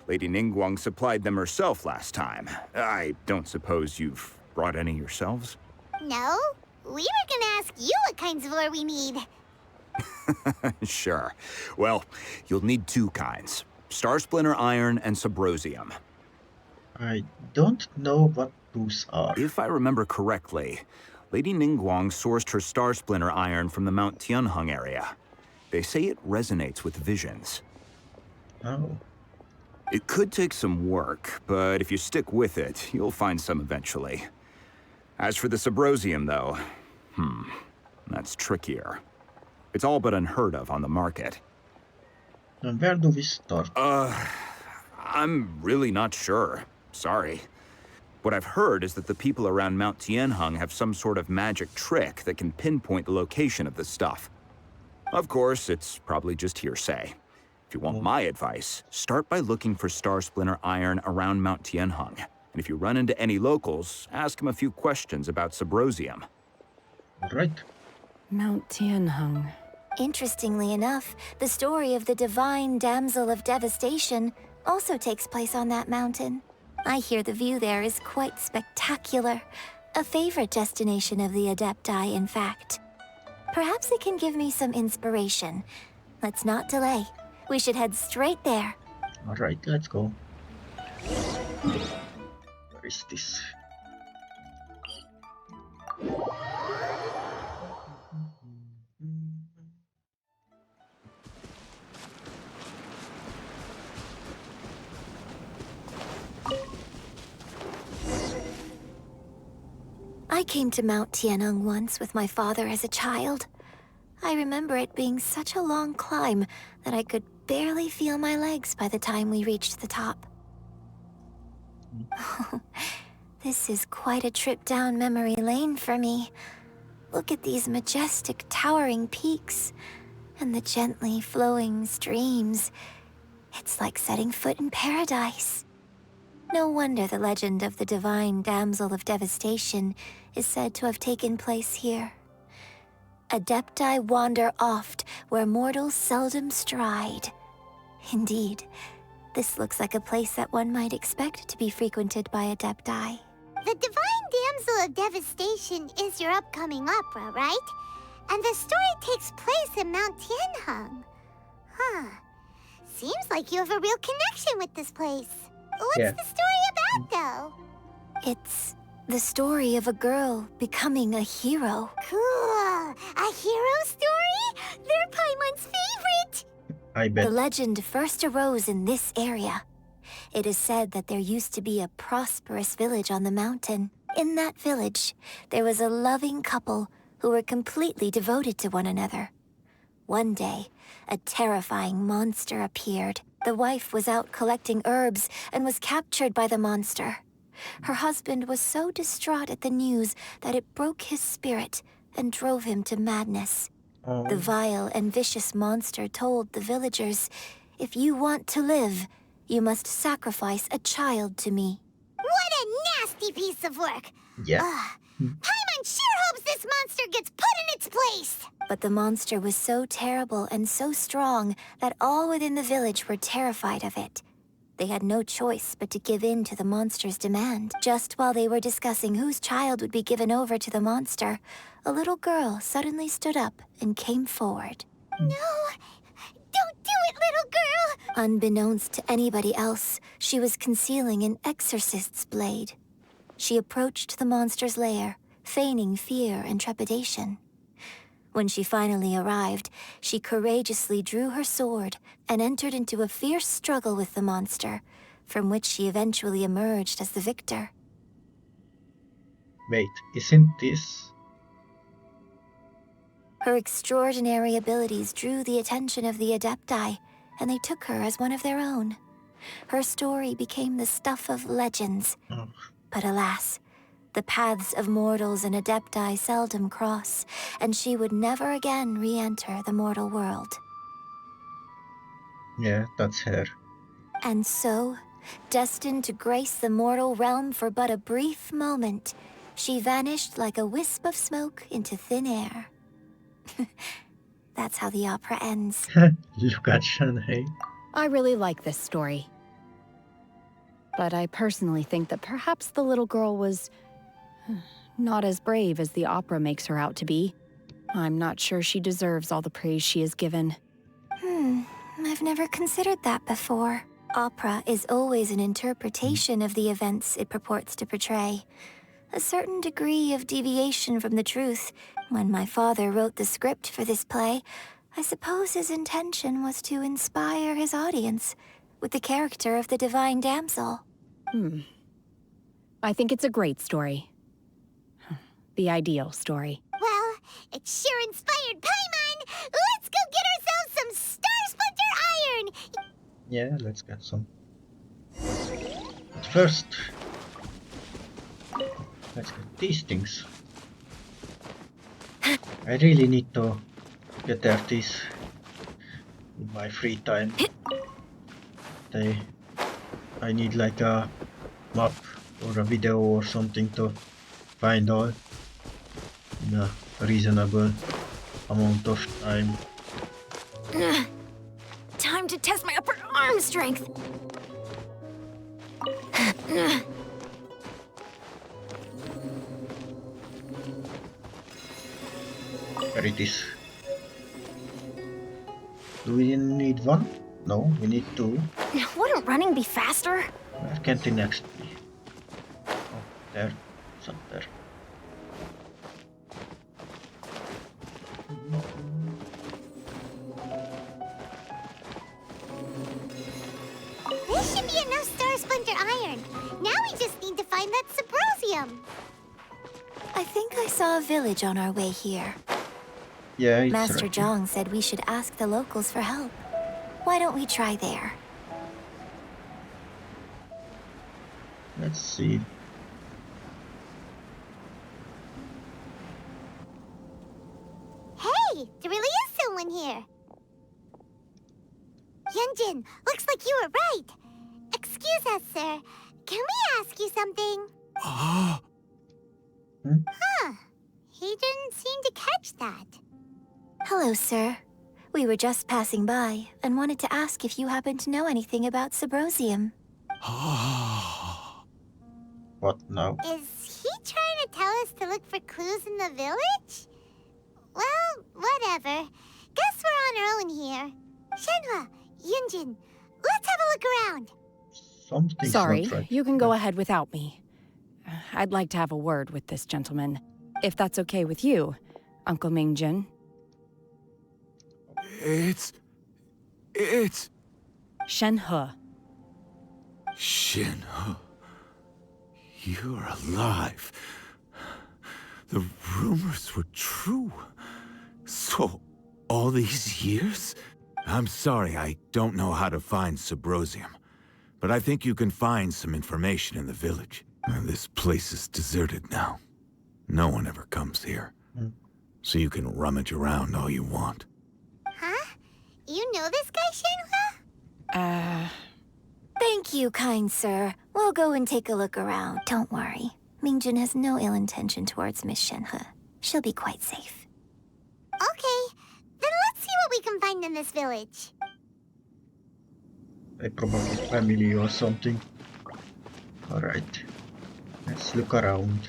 Lady Ningguang supplied them herself last time. I don't suppose you've brought any yourselves? No, we were gonna ask you what kinds of ore we need. Sure. Well, you'll need two kinds. Star Splinter Iron and Subrosium. I don't know what those are. If I remember correctly, Lady Ningguang sourced her Star Splinter Iron from the Mount Tianheng area. They say it resonates with visions. Oh. It could take some work, but if you stick with it, you'll find some eventually. As for the Subrosium, though, that's trickier. It's all but unheard of on the market. Then where do we start? I'm really not sure. Sorry. What I've heard is that the people around Mount Tianheng have some sort of magic trick that can pinpoint the location of the stuff. Of course, it's probably just hearsay. If you want my advice, start by looking for Star Splinter Iron around Mount Tianheng. And if you run into any locals, ask them a few questions about Subrosium. Right. Mount Tianheng. Interestingly enough, the story of the divine damsel of devastation also takes place on that mountain. I hear the view there is quite spectacular. A favorite destination of the Adepti, in fact. Perhaps it can give me some inspiration. Let's not delay. We should head straight there. Alright, let's go. Where is this? I came to Mount Tianheng once with my father as a child. I remember it being such a long climb that I could barely feel my legs by the time we reached the top. This is quite a trip down memory lane for me. Look at these majestic, towering peaks and the gently flowing streams. It's like setting foot in paradise. No wonder the legend of the divine damsel of devastation is said to have taken place here. Adepti wander oft where mortals seldom stride. Indeed, this looks like a place that one might expect to be frequented by Adepti. The Divine Damsel of Devastation is your upcoming opera, right? And the story takes place in Mount Tianheng. Huh. Seems like you have a real connection with this place. What's the story about, though? It's the story of a girl becoming a hero. Cool. A hero story? They're Paimon's favorite. I bet. The legend first arose in this area. It is said that there used to be a prosperous village on the mountain. In that village, there was a loving couple who were completely devoted to one another. One day, a terrifying monster appeared. The wife was out collecting herbs and was captured by the monster. Her husband was so distraught at the news that it broke his spirit and drove him to madness. Oh. The vile and vicious monster told the villagers, "If you want to live, you must sacrifice a child to me." What a nasty piece of work! Yeah. Paimon sure hopes this monster gets put in its place! But the monster was so terrible and so strong that all within the village were terrified of it. They had no choice but to give in to the monster's demand. Just while they were discussing whose child would be given over to the monster, a little girl suddenly stood up and came forward. No! Don't do it, little girl! Unbeknownst to anybody else, she was concealing an exorcist's blade. She approached the monster's lair, feigning fear and trepidation. When she finally arrived, she courageously drew her sword and entered into a fierce struggle with the monster, from which she eventually emerged as the victor. Wait, isn't this? Her extraordinary abilities drew the attention of the Adepti, and they took her as one of their own. Her story became the stuff of legends. Oh. But alas, the paths of mortals and Adepti seldom cross, and she would never again re-enter the mortal world. Yeah, that's her. And so, destined to grace the mortal realm for but a brief moment, she vanished like a wisp of smoke into thin air. That's how the opera ends. Look at Shenhe. I really like this story. But I personally think that perhaps the little girl was not as brave as the opera makes her out to be. I'm not sure she deserves all the praise she is given. I've never considered that before. Opera is always an interpretation of the events it purports to portray. A certain degree of deviation from the truth. When my father wrote the script for this play, I suppose his intention was to inspire his audience with the character of the divine damsel. I think it's a great story. The ideal story. Well, it sure inspired Paimon! Let's go get ourselves some Star Splinter Iron! Yeah, let's get some. But first, let's get these things. I really need to get at these in my free time. I need like a map or a video or something to find all in a reasonable amount of time. Time to test my upper arm strength. There it is. Do we need one? No, we need two. Wouldn't running be faster? Where can the next be? Oh, there. It's up there. This should be enough Star Splinter Iron. Now we just need to find that Subrosium. I think I saw a village on our way here. Yeah, it's Master right. Zhang said we should ask the locals for help. Why don't we try there? Let's see. Hey, there really is someone here. Yunjin, looks like you were right. Excuse us, sir. Can we ask you something? Huh. He didn't seem to catch that. Hello, sir. We were just passing by and wanted to ask if you happen to know anything about Subrosium. What now? Is he trying to tell us to look for clues in the village? Well, whatever. Guess we're on our own here. Shenhe, Yunjin, let's have a look around. Something's Sorry, not right. you can go ahead without me. I'd like to have a word with this gentleman. If that's okay with you, Uncle Mingjin. It's... Shenhe. Shenhe. You're alive. The rumors were true. So, all these years? I'm sorry, I don't know how to find Subrosium. But I think you can find some information in the village. This place is deserted now. No one ever comes here. So you can rummage around all you want. Huh? You know this guy, Shenhe? Thank you, kind sir. We'll go and take a look around. Don't worry. Mingjin has no ill intention towards Miss Shenhe. She'll be quite safe. Okay, then let's see what we can find in this village. They probably family or something. Alright. Let's look around.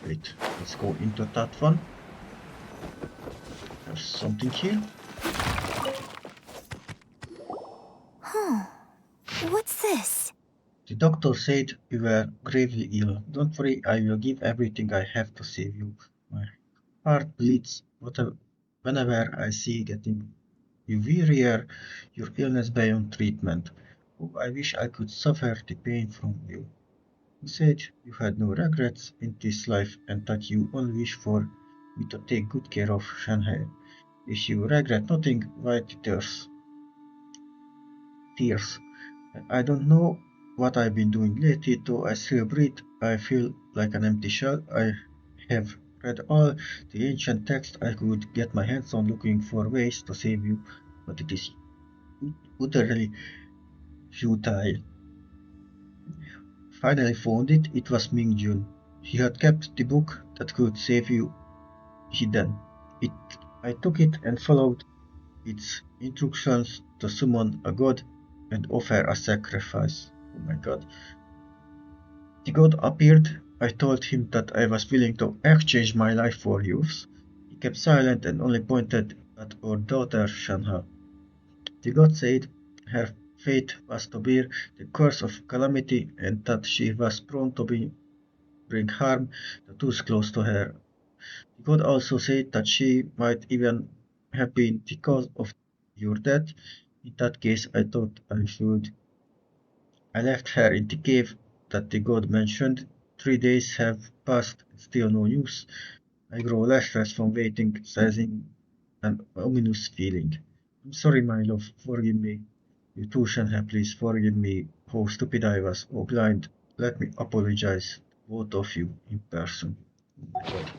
Wait, let's go into that one. There's something here. What's this? The doctor said you were gravely ill. Don't worry, I will give everything I have to save you. My heart bleeds whenever I see getting you wearier, your illness beyond treatment. Oh, I wish I could suffer the pain from you. You said you had no regrets in this life and that you only wish for me to take good care of Shenhe. If you regret nothing, why the tears? Tears. I don't know what I've been doing lately, though I still breathe. I feel like an empty shell. I have read all the ancient texts I could get my hands on looking for ways to save you, but it is utterly futile. Finally found it. It was Ming Jun. He had kept the book that could save you hidden. I took it and followed its instructions to summon a god and offer a sacrifice. Oh my god. The god appeared. I told him that I was willing to exchange my life for yours. He kept silent and only pointed at our daughter Shenhe. The god said her fate was to bear the curse of calamity and that she was prone to bring harm to those close to her. The god also said that she might even have been the cause of your death. In that case, I thought I should. I left her in the cave that the god mentioned. 3 days have passed, still no news. I grow restless from waiting, sensing an ominous feeling. I'm sorry, my love, forgive me. You too, Shenhe, please forgive me. How stupid I was, oh blind. Let me apologize, both of you, in person. Oh my god.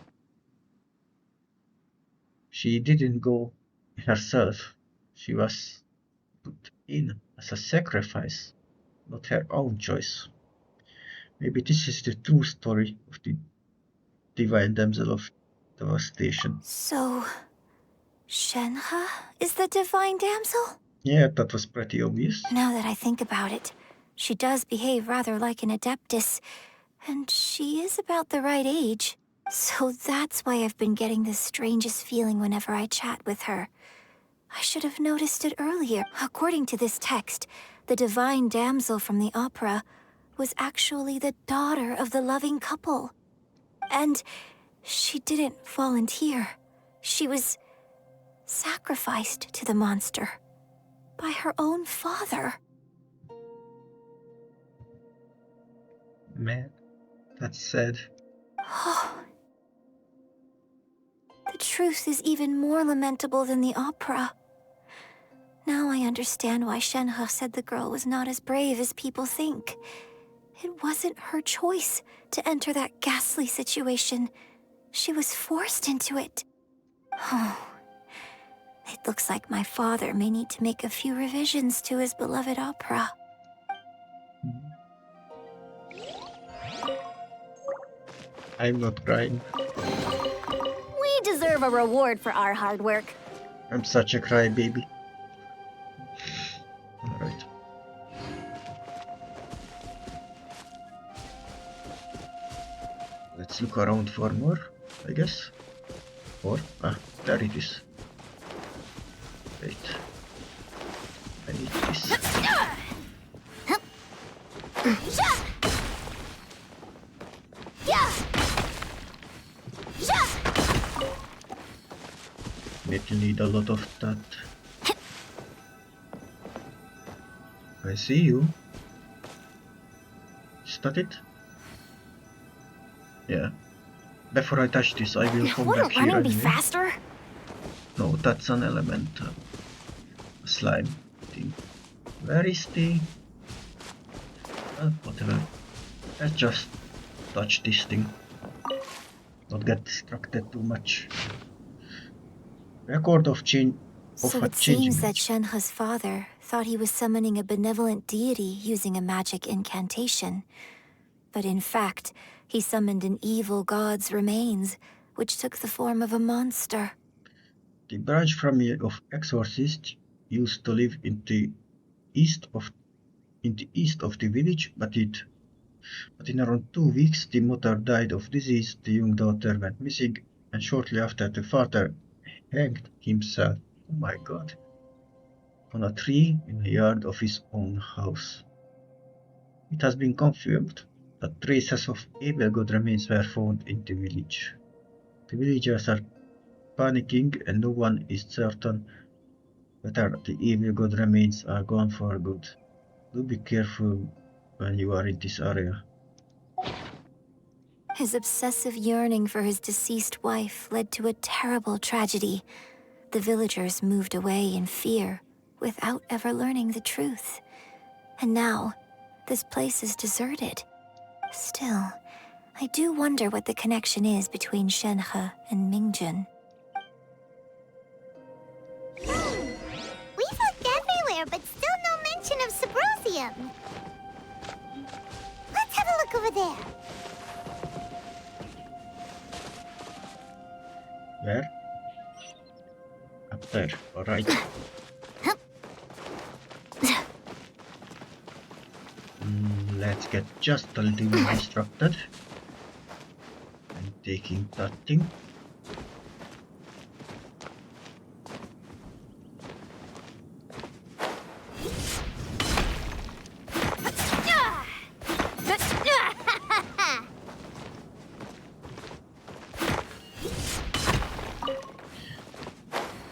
She didn't go herself. She was put in as a sacrifice, not her own choice. Maybe this is the true story of the divine damsel of devastation. So, Shenhe is the divine damsel? Yeah, that was pretty obvious. Now that I think about it, she does behave rather like an adeptus, and she is about the right age. So that's why I've been getting the strangest feeling whenever I chat with her. I should have noticed it earlier. According to this text, the divine damsel from the opera was actually the daughter of the loving couple. And she didn't volunteer. She was sacrificed to the monster by her own father. Man, that's sad. Oh. The truth is even more lamentable than the opera. Now I understand why Shenhe said the girl was not as brave as people think. It wasn't her choice to enter that ghastly situation. She was forced into it. Oh. It looks like my father may need to make a few revisions to his beloved opera. I'm not crying. We deserve a reward for our hard work. I'm such a crybaby. Alright. Let's look around for more, I guess. Or, there it is. Wait. I need this. Maybe need a lot of that. I see you. Is that it? Yeah. Before I touch this, I will come back here Wouldn't running be anyway. faster? No, that's an element. Slime thing. Where is the... whatever. Let's just touch this thing. Not get distracted too much. Record of change. So it seems that Shenhe's father thought he was summoning a benevolent deity using a magic incantation. But in fact, he summoned an evil god's remains, which took the form of a monster. The branch family of exorcists used to live in the east of the village, but in around 2 weeks the mother died of disease, the young daughter went missing, and shortly after the father hanged himself. Oh my god. on a tree in the yard of his own house. It has been confirmed that traces of evil god remains were found in the village. The villagers are panicking and no one is certain whether the evil god remains are gone for good. Do be careful when you are in this area. His obsessive yearning for his deceased wife led to a terrible tragedy. The villagers moved away in fear without ever learning the truth. And now, this place is deserted. Still, I do wonder what the connection is between Shenhe and Mingjun. We've looked everywhere, but still no mention of Subrosium. Let's have a look over there. Where? Up there, alright. Let's get just a little bit distracted. I'm taking that thing.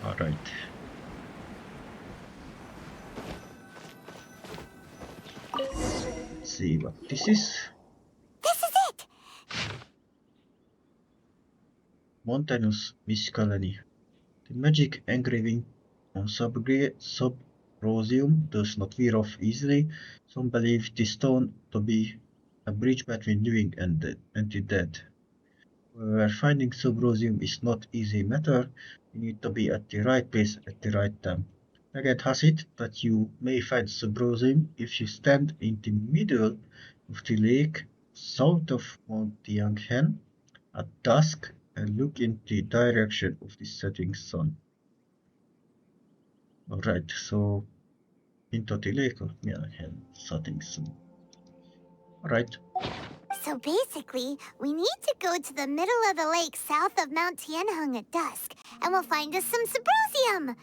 Alright. Let's see what this is. This is it! Montanus miscellany. The magic engraving on Subrosium does not wear off easily. Some believe this stone to be a bridge between living and the dead. However, finding Subrosium is not easy matter. You need to be at the right place at the right time. Legend has it that you may find Subrosium if you stand in the middle of the lake south of Mount Tianhen at dusk and look in the direction of the setting sun. Alright, so into the lake of Tianhen setting sun. Alright. So basically, we need to go to the middle of the lake south of Mount Tianheng at dusk, and we'll find us some Subrosium.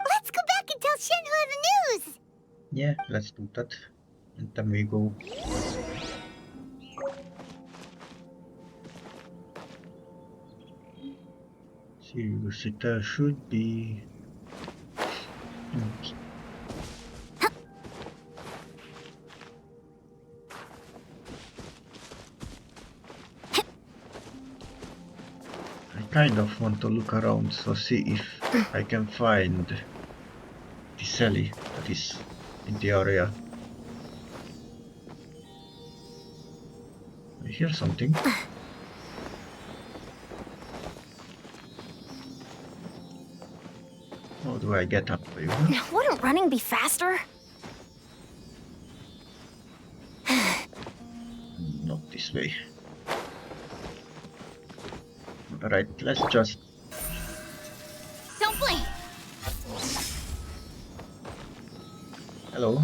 Let's go back and tell Shenhe the news! Yeah, let's do that. And then we go. Seriously, there should be... I kind of want to look around to see if I can find the Sally that is in the area. I hear something. How do I get up there? Wouldn't running be faster? Not this way. Alright, let's just... Don't blink! Hello.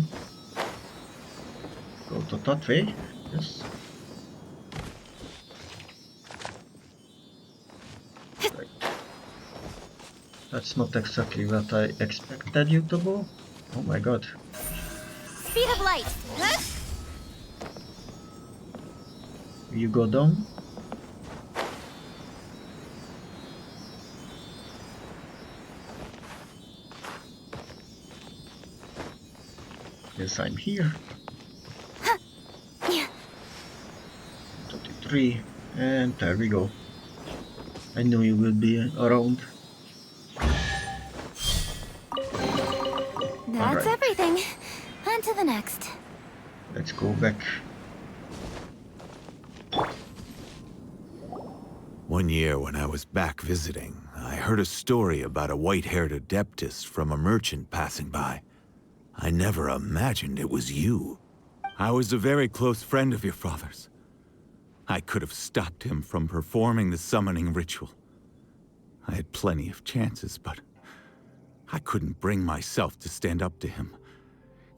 Go to that way. Yes. Right. That's not exactly what I expected you to go. Oh my god. Speed of light! Huh? You go down. Yes, I'm here. 23, and there we go. I knew you will be around. That's everything. On to the next. Let's go back. One year when I was back visiting, I heard a story about a white-haired adeptus from a merchant passing by. I never imagined it was you. I was a very close friend of your father's. I could have stopped him from performing the summoning ritual. I had plenty of chances, but I couldn't bring myself to stand up to him.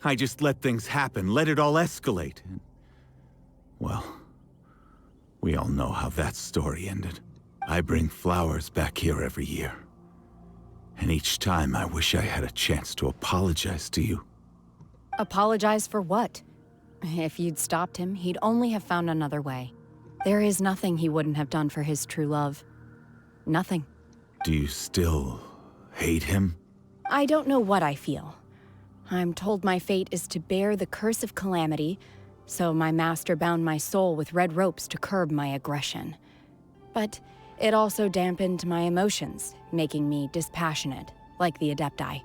I just let things happen, let it all escalate. And, well, we all know how that story ended. I bring flowers back here every year. And each time I wish I had a chance to apologize to you. Apologize for what? If you'd stopped him, he'd only have found another way. There is nothing he wouldn't have done for his true love. Nothing. Do you still hate him? I don't know what I feel. I'm told my fate is to bear the curse of calamity, so my master bound my soul with red ropes to curb my aggression. But it also dampened my emotions, making me dispassionate, like the Adepti.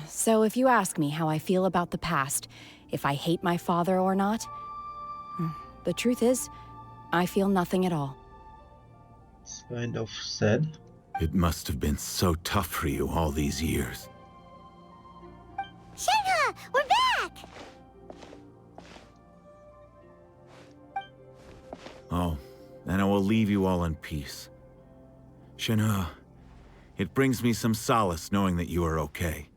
So if you ask me how I feel about the past, if I hate my father or not, the truth is, I feel nothing at all. It's kind of sad. It must have been so tough for you all these years. Shenhe, we're back! Oh, then I will leave you all in peace. Shenhe, it brings me some solace knowing that you are okay.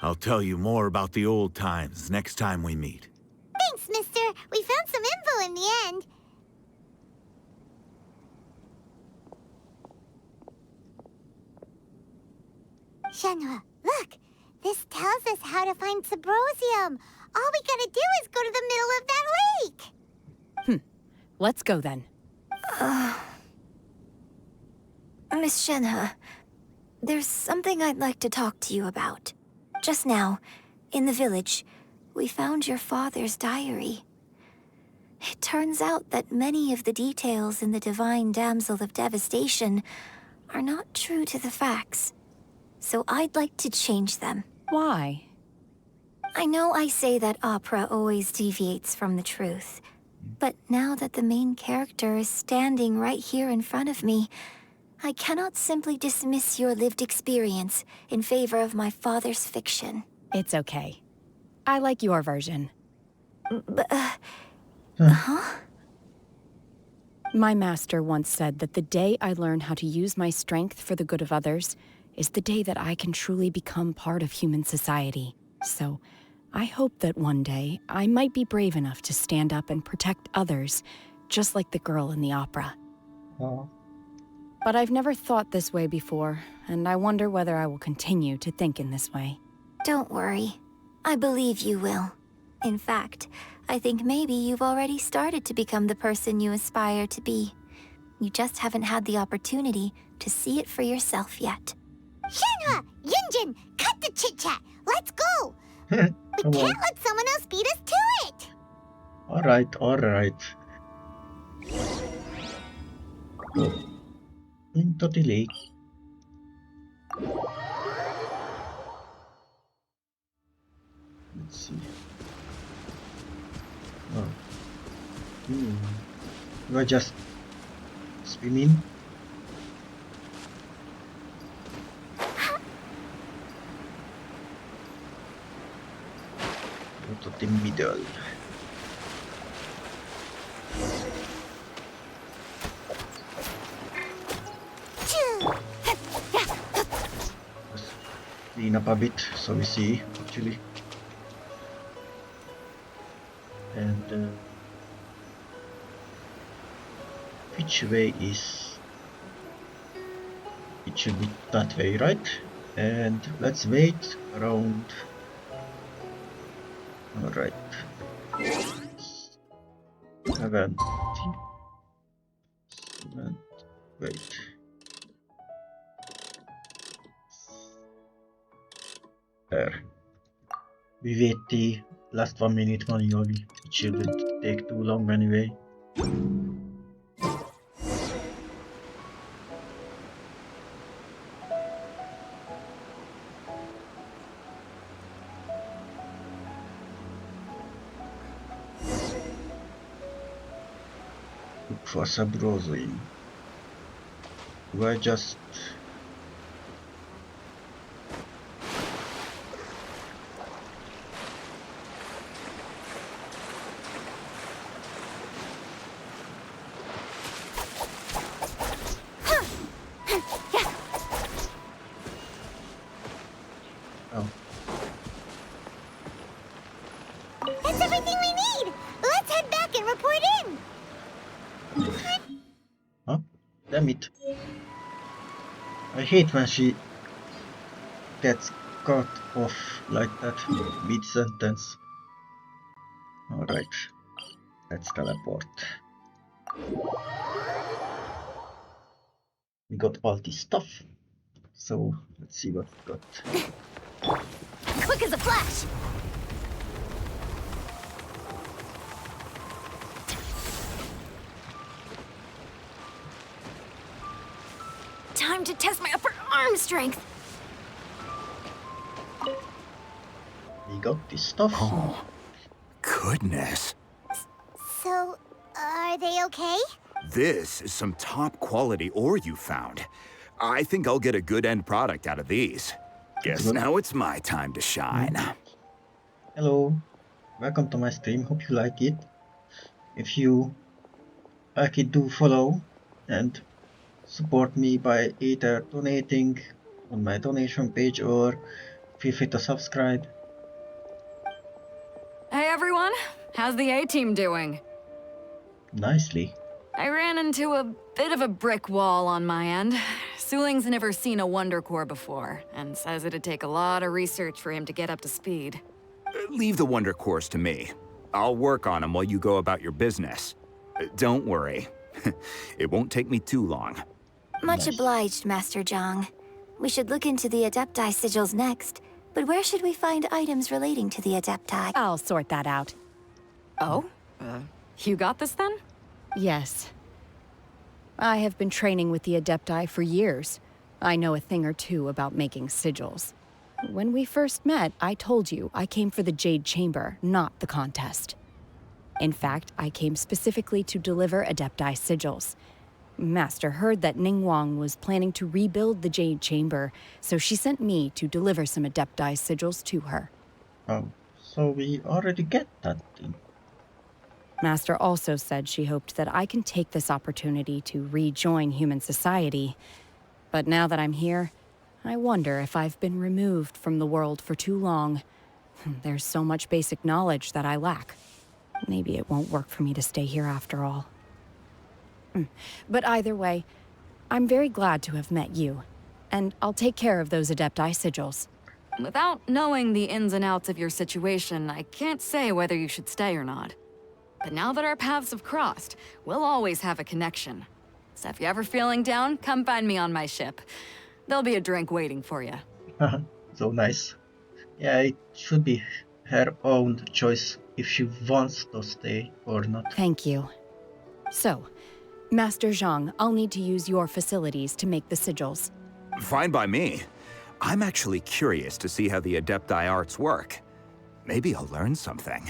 I'll tell you more about the old times next time we meet. Thanks, mister. We found some info in the end. Shenhe, look! This tells us how to find Sybrosium. All we gotta do is go to the middle of that lake. Let's go then. Miss Shenhe, there's something I'd like to talk to you about. Just now, in the village, we found your father's diary. It turns out that many of the details in the Divine Damsel of Devastation are not true to the facts. So I'd like to change them. Why? I know I say that opera always deviates from the truth, but now that the main character is standing right here in front of me, I cannot simply dismiss your lived experience in favor of my father's fiction. It's okay. I like your version. Huh? My master once said that the day I learn how to use my strength for the good of others is the day that I can truly become part of human society. So, I hope that one day I might be brave enough to stand up and protect others, just like the girl in the opera. Oh. But I've never thought this way before, and I wonder whether I will continue to think in this way. Don't worry. I believe you will. In fact, I think maybe you've already started to become the person you aspire to be. You just haven't had the opportunity to see it for yourself yet. Shenhe! Yunjin! Cut the chit-chat! Let's go! We can't let someone else beat us to it! Alright, alright. Go into the lake. Let's see. Oh. Do I just swim in? Go to the middle. Clean up a bit so we see actually. And which way is it? Should be that way, right? And let's wait around. Alright. 7. Wait. There. We wait the last 1 minute manually. It shouldn't take too long anyway. Look for Sybrosium. Do I just... Oh. That's everything we need! Let's head back and report in! Huh? Damn it. I hate when she gets cut off like that mid-sentence. Alright, let's teleport. We got all this stuff, so let's see what we got. Quick as a flash! Time to test my upper arm strength! We got this stuff. Oh, goodness. So, are they okay? This is some top quality ore you found. I think I'll get a good end product out of these. Guess now it's my time to shine. Hello, welcome to my stream, hope you like it. If you like it, do follow and support me by either donating on my donation page or feel free to subscribe. Hey everyone, how's the A-team doing? Nicely. I ran into a bit of a brick wall on my end. Suling's never seen a Wonder Core before, and says it'd take a lot of research for him to get up to speed. Leave the Wonder Cores to me. I'll work on them while you go about your business. Don't worry. It won't take me too long. Much obliged, Master Zhang. We should look into the Adepti sigils next, but where should we find items relating to the Adepti? I'll sort that out. Oh? You got this then? Yes. I have been training with the Adepti for years. I know a thing or two about making sigils. When we first met, I told you I came for the Jade Chamber, not the contest. In fact, I came specifically to deliver Adepti sigils. Master heard that Ningguang was planning to rebuild the Jade Chamber, so she sent me to deliver some Adepti sigils to her. Oh, so we already get that thing. Master also said she hoped that I can take this opportunity to rejoin human society. But now that I'm here, I wonder if I've been removed from the world for too long. There's so much basic knowledge that I lack. Maybe it won't work for me to stay here after all. But either way, I'm very glad to have met you. And I'll take care of those Adepti sigils. Without knowing the ins and outs of your situation, I can't say whether you should stay or not. But now that our paths have crossed, we'll always have a connection. So if you're ever feeling down, come find me on my ship. There'll be a drink waiting for you. So nice. Yeah, it should be her own choice if she wants to stay or not. Thank you. So, Master Zhang, I'll need to use your facilities to make the sigils. Fine by me. I'm actually curious to see how the Adepti arts work. Maybe I'll learn something.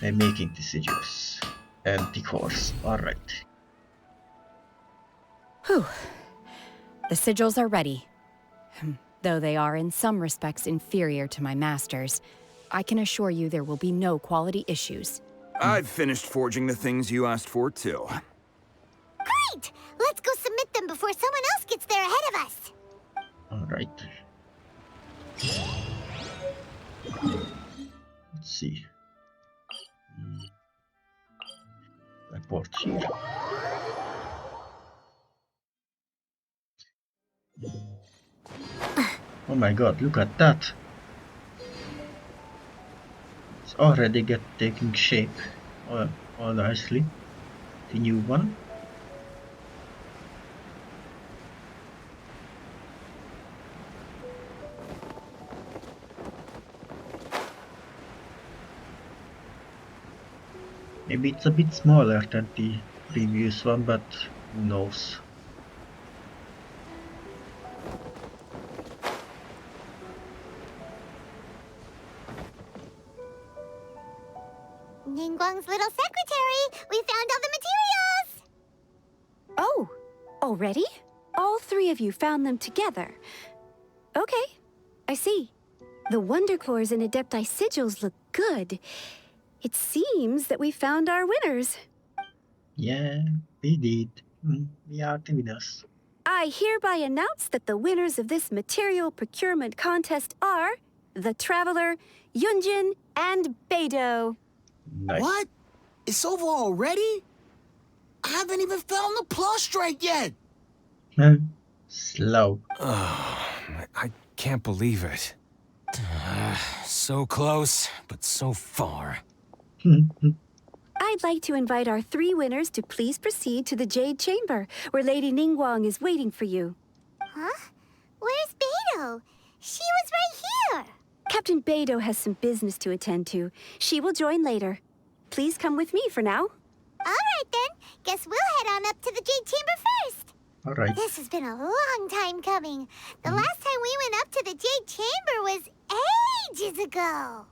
I'm making the sigils and the cores. Alright. Whew. The sigils are ready. Though they are in some respects inferior to my master's, I can assure you there will be no quality issues. I've finished forging the things you asked for, too. Great! Let's go submit them before someone else gets there ahead of us. Alright. Let's see. Report here. Oh my god, look at that! It's already taking shape. Oh, nicely. The new one. Maybe it's a bit smaller than the previous one, but who knows. Ningguang's little secretary! We found all the materials! Oh, already? All three of you found them together. Okay, I see. The Wonder Cores and Adepti sigils look good. It seems that we found our winners. Yeah, we did. We are the winners. I hereby announce that the winners of this material procurement contest are the Traveler, Yunjin, and Beidou. Nice. What? It's over already? I haven't even found the plus strike yet. Slow. I can't believe it. So close, but so far. I'd like to invite our 3 winners to please proceed to the Jade Chamber, where Lady Ningguang is waiting for you. Huh? Where's Beidou? She was right here. Captain Beidou has some business to attend to. She will join later. Please come with me for now. All right, then. Guess we'll head on up to the Jade Chamber first. All right. This has been a long time coming. The last time we went up to the Jade Chamber was ages ago.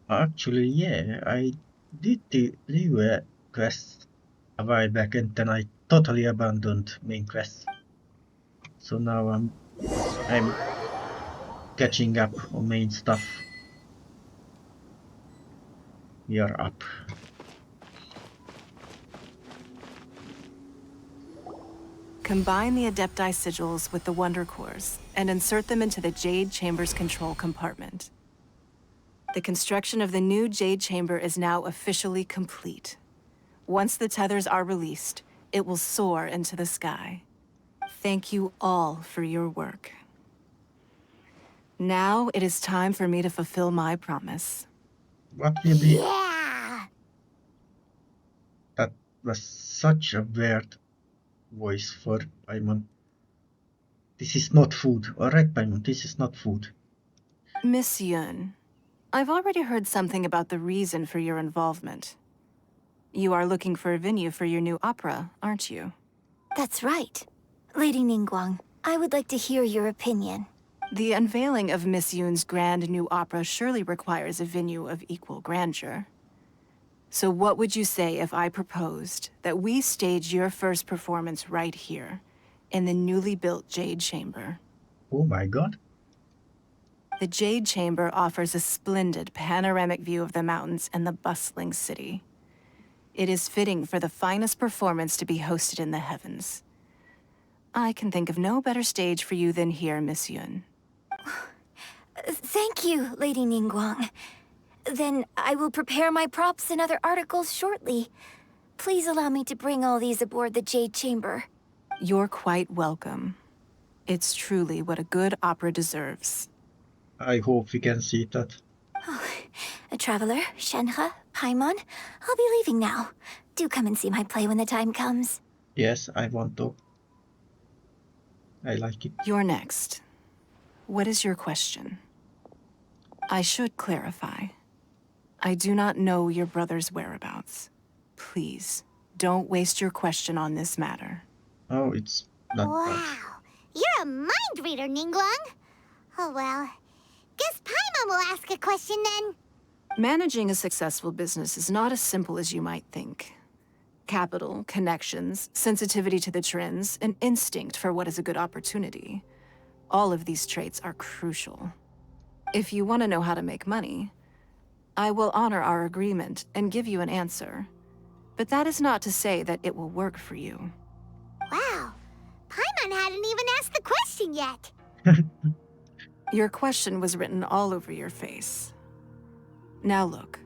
Actually, yeah, I did the Liyue quest a while back, and then I totally abandoned main quest. So now I'm catching up on main stuff. We are up. Combine the Adepti sigils with the Wonder Cores and insert them into the Jade Chamber's control compartment. The construction of the new Jade Chamber is now officially complete. Once the tethers are released, it will soar into the sky. Thank you all for your work. Now it is time for me to fulfill my promise. What will be? Yeah! That was such a weird voice for Paimon. This is not food. Alright, Paimon, this is not food. Miss Yun, I've already heard something about the reason for your involvement. You are looking for a venue for your new opera, aren't you? That's right. Lady Ningguang, I would like to hear your opinion. The unveiling of Miss Yun's grand new opera surely requires a venue of equal grandeur. So what would you say if I proposed that we stage your first performance right here, in the newly built Jade Chamber? Oh my god. The Jade Chamber offers a splendid panoramic view of the mountains and the bustling city. It is fitting for the finest performance to be hosted in the heavens. I can think of no better stage for you than here, Miss Yun. Thank you, Lady Ningguang. Then I will prepare my props and other articles shortly. Please allow me to bring all these aboard the Jade Chamber. You're quite welcome. It's truly what a good opera deserves. I hope we can see that. A traveler, Shenhe, Paimon, I'll be leaving now. Do come and see my play when the time comes. Yes, I want to. I like it. You're next. What is your question? I should clarify. I do not know your brother's whereabouts. Please, don't waste your question on this matter. Oh, it's not Wow. bad. You're a mind reader, Ningguang. Oh, well. Guess Paimon will ask a question then. Managing a successful business is not as simple as you might think. Capital, connections, sensitivity to the trends, and instinct for what is a good opportunity. All of these traits are crucial. If you want to know how to make money, I will honor our agreement and give you an answer. But that is not to say that it will work for you. Wow. Paimon hadn't even asked the question yet. Your question was written all over your face. Now look,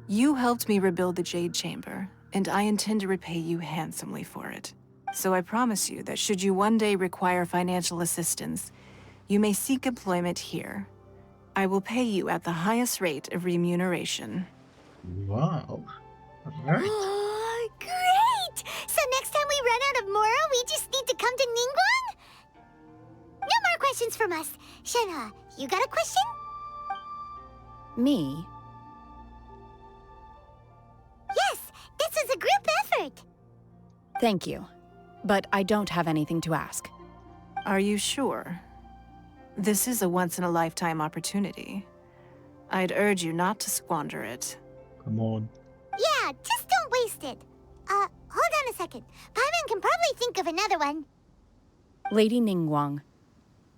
you helped me rebuild the Jade Chamber, and I intend to repay you handsomely for it. So I promise you that should you one day require financial assistance, you may seek employment here. I will pay you at the highest rate of remuneration. Wow. Alright. Oh, great! So next time we run out of Mora, we just need to come to Ningguang? No more questions from us. Shenhe, you got a question? Me? Yes, this is a group effort. Thank you. But I don't have anything to ask. Are you sure? This is a once-in-a-lifetime opportunity. I'd urge you not to squander it. Come on. Yeah, just don't waste it. Hold on a second. Paimon can probably think of another one. Lady Ningguang,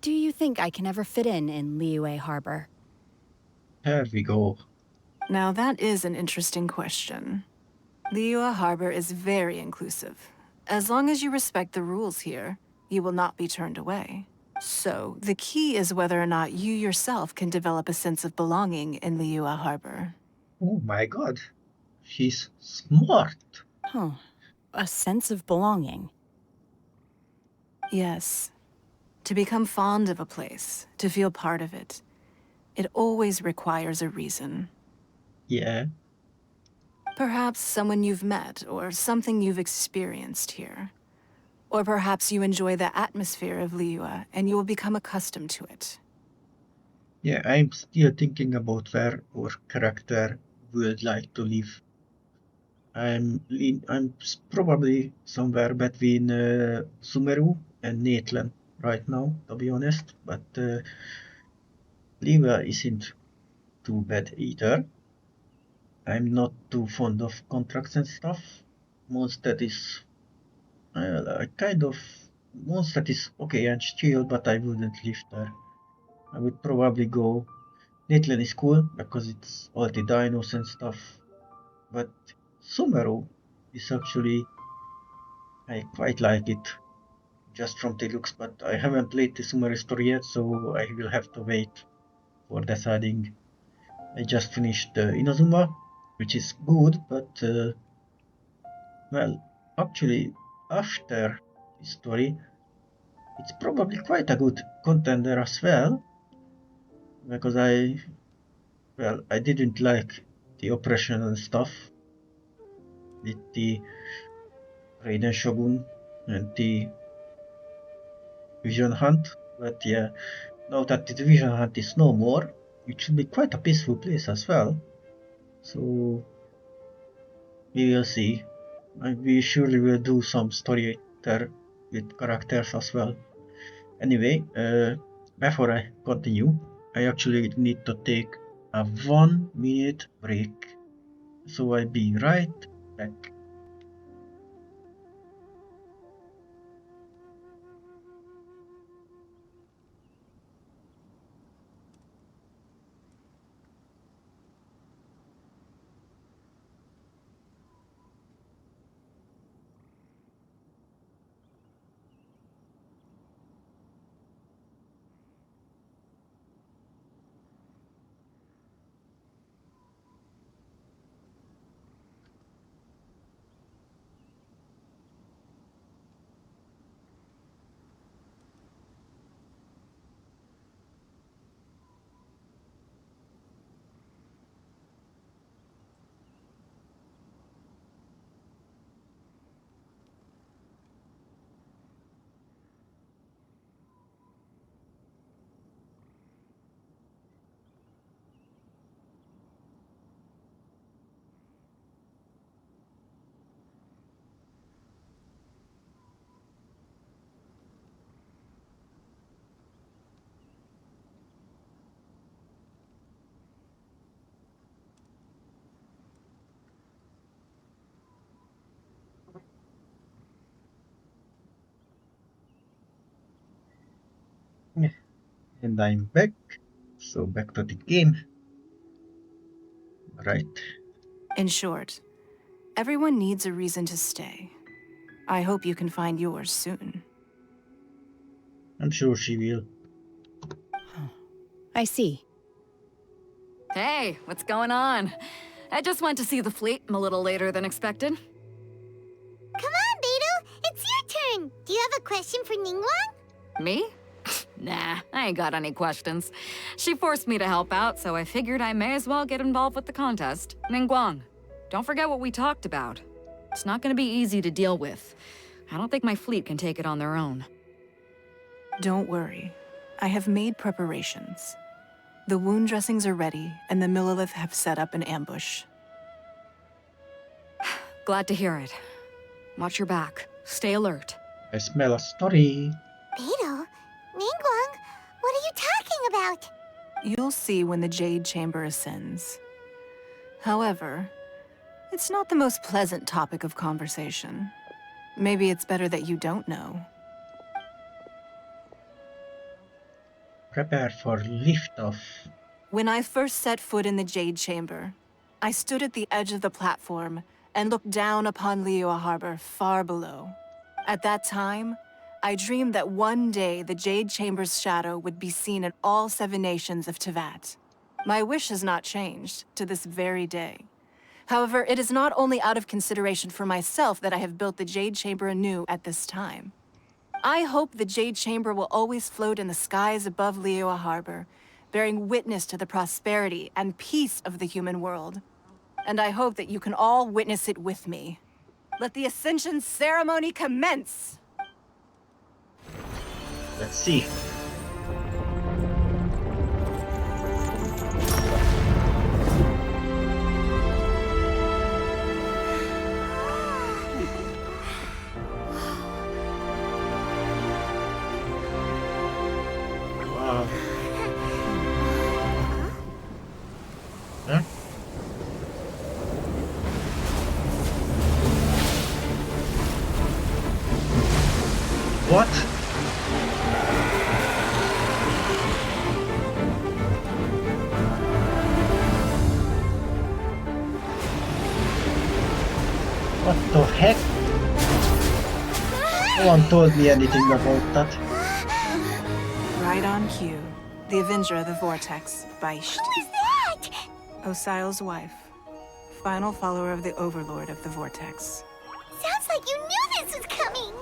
do you think I can ever fit in Liyue Harbor? Here we go. Now that is an interesting question. Liyue Harbor is very inclusive. As long as you respect the rules here, you will not be turned away. So, the key is whether or not you yourself can develop a sense of belonging in Liyue Harbor. Oh my god. She's smart. Huh. A sense of belonging. Yes. To become fond of a place, to feel part of it, it always requires a reason. Yeah. Perhaps someone you've met, or something you've experienced here. Or perhaps you enjoy the atmosphere of Liyue, and you will become accustomed to it. Yeah, I'm still thinking about where our character would like to live. I'm probably somewhere between Sumeru and Natlan right now, to be honest. But Liyue isn't too bad either. I'm not too fond of contracts and stuff. Mondstadt is Mondstadt is okay and chill, but I wouldn't live there. I would probably go. Natlan is cool because it's all the dinos and stuff, but Sumeru is actually, I quite like it just from the looks, but I haven't played the Sumeru story yet, so I will have to wait for deciding. I just finished Inazuma, which is good, but well, actually, after the story, it's probably quite a good contender as well, because I didn't like the oppression and stuff with the Raiden Shogun and the Vision Hunt, but yeah, now that the Vision Hunt is no more, it should be quite a peaceful place as well. So we will see. We surely will do some story there with characters as well. Anyway, before I continue, I actually need to take a 1 minute break. So I'll be right back. And I'm back. So back to the game. Right. In short, everyone needs a reason to stay. I hope you can find yours soon. I'm sure she will. I see. Hey, what's going on? I just went to see the fleet a little later than expected. Come on, Beidou! It's your turn! Do you have a question for Ningguang? Me? Nah, I ain't got any questions. She forced me to help out, so I figured I may as well get involved with the contest. Ningguang, don't forget what we talked about. It's not gonna be easy to deal with. I don't think my fleet can take it on their own. Don't worry. I have made preparations. The wound dressings are ready, and the Millilith have set up an ambush. Glad to hear it. Watch your back. Stay alert. I smell a story. Beidou? Ningguang? What are you talking about? You'll see when the Jade Chamber ascends. However, it's not the most pleasant topic of conversation. Maybe it's better that you don't know. Prepare for liftoff. When I first set foot in the Jade Chamber, I stood at the edge of the platform and looked down upon Liyue Harbor far below. At that time, I dreamed that one day the Jade Chamber's shadow would be seen in all 7 nations of Teyvat. My wish has not changed to this very day. However, it is not only out of consideration for myself that I have built the Jade Chamber anew at this time. I hope the Jade Chamber will always float in the skies above Liyue Harbor, bearing witness to the prosperity and peace of the human world. And I hope that you can all witness it with me. Let the Ascension ceremony commence! Let's see. Wow. Huh? What? What the heck? No one told me anything about that. Right on cue. The Avenger of the Vortex, Beisht. Who is that? Osial's wife. Final follower of the Overlord of the Vortex. Sounds like you knew this was coming!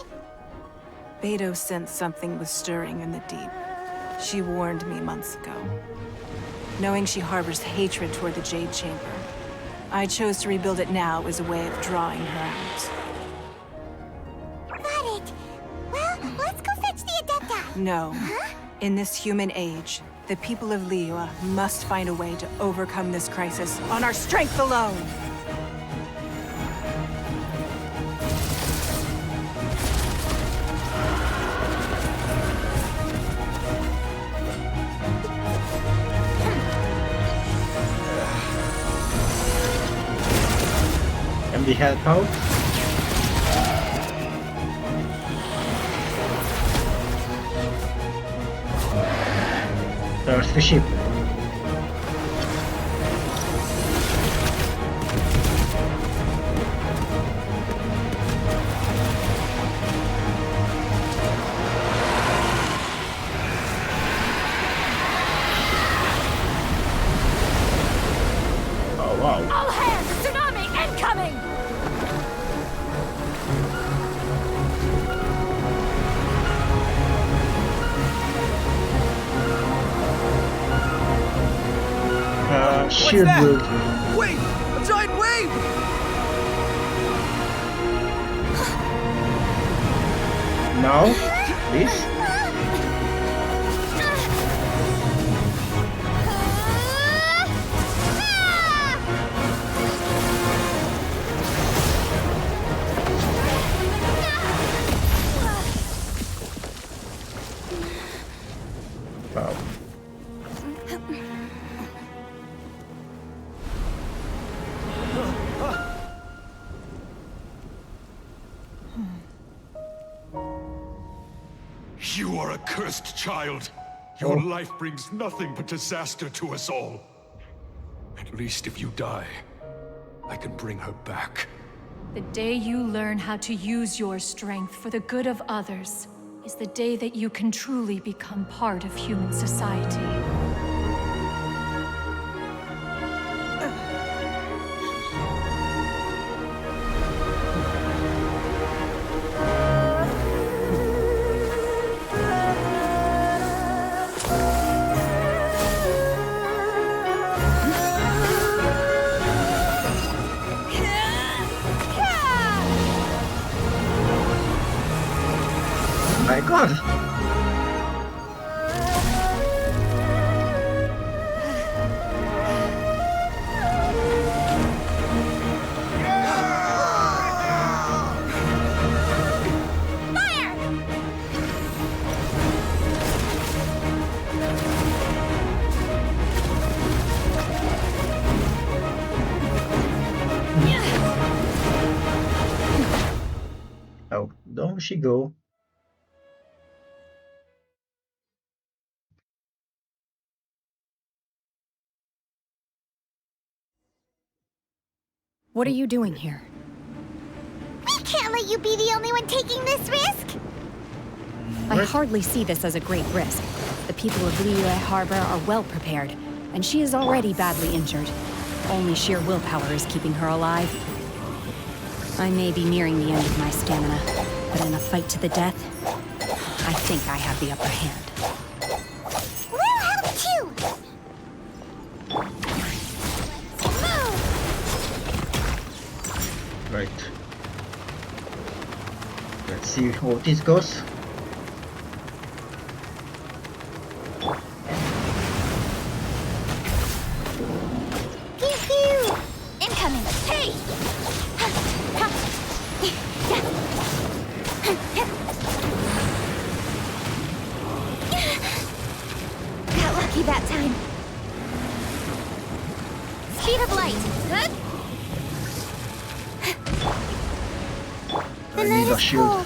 Beidou sensed something was stirring in the deep. She warned me months ago. Knowing she harbors hatred toward the Jade Chamber, I chose to rebuild it now as a way of drawing her out. Got it. Well, let's go fetch the Adepta. No. Huh? In this human age, the people of Liyue must find a way to overcome this crisis on our strength alone! Can we help out? There's the ship. Oh wow. All hands! Tsunami incoming! Shield move. Wait! A giant wave! Now, please. Wow. You are a cursed child. Your life brings nothing but disaster to us all. At least if you die, I can bring her back. The day you learn how to use your strength for the good of others is the day that you can truly become part of human society. My god! Oh, down she go. What are you doing here? We can't let you be the only one taking this risk! I hardly see this as a great risk. The people of Liyue Harbor are well prepared, and she is already badly injured. Only sheer willpower is keeping her alive. I may be nearing the end of my stamina, but in a fight to the death, I think I have the upper hand. We'll help too! Move! Right. Let's see how this goes. Pew pew! Incoming! Hey! Got lucky that time. Speed of light. Huh? The I night need a is shield. cold.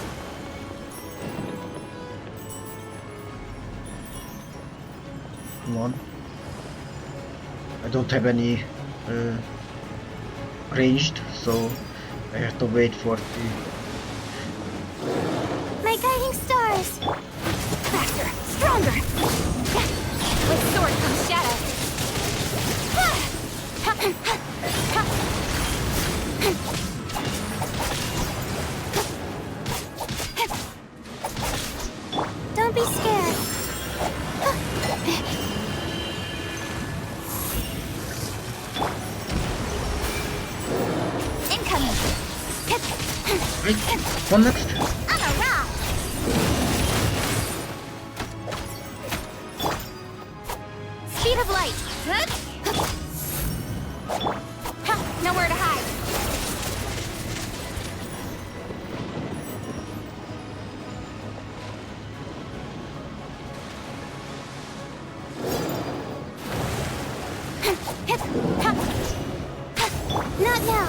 Come on. I don't have any ranged, so I have to wait for the... My guiding stars. Faster, stronger. With sword comes shadow. Don't be scared. Incoming. One next. On a rock. Speed of light. Nowhere to hide. Not now.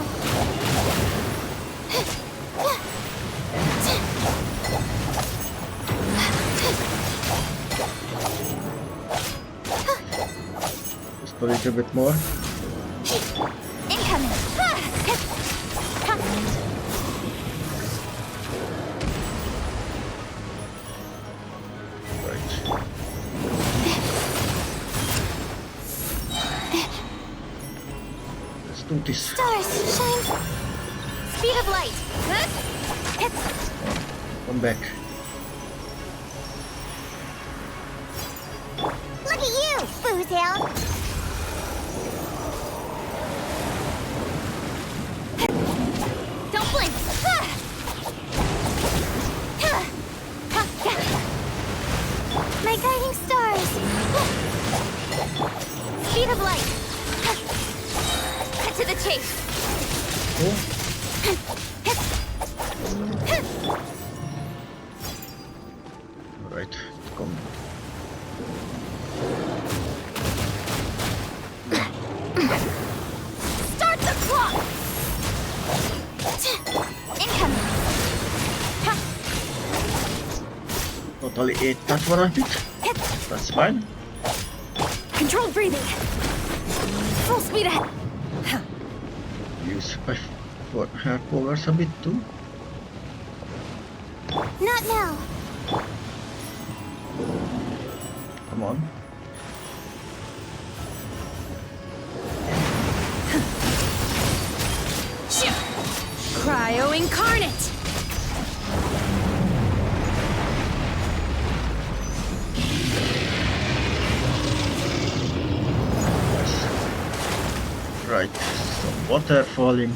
Just a little bit more. Incoming. Right. Let's do this. Stars, shine. Speed of light. Come back. Look at you, Foozale. Don't blink. My guiding stars. Speed of light. Cut to the chase. Alright, come. Start the clock. Incoming. Totally ate that one a bit. That's fine. Controlled breathing. Full speed ahead. Use my hair powers a bit too. Not now. Come on. Cryo incarnate. Right, some water falling.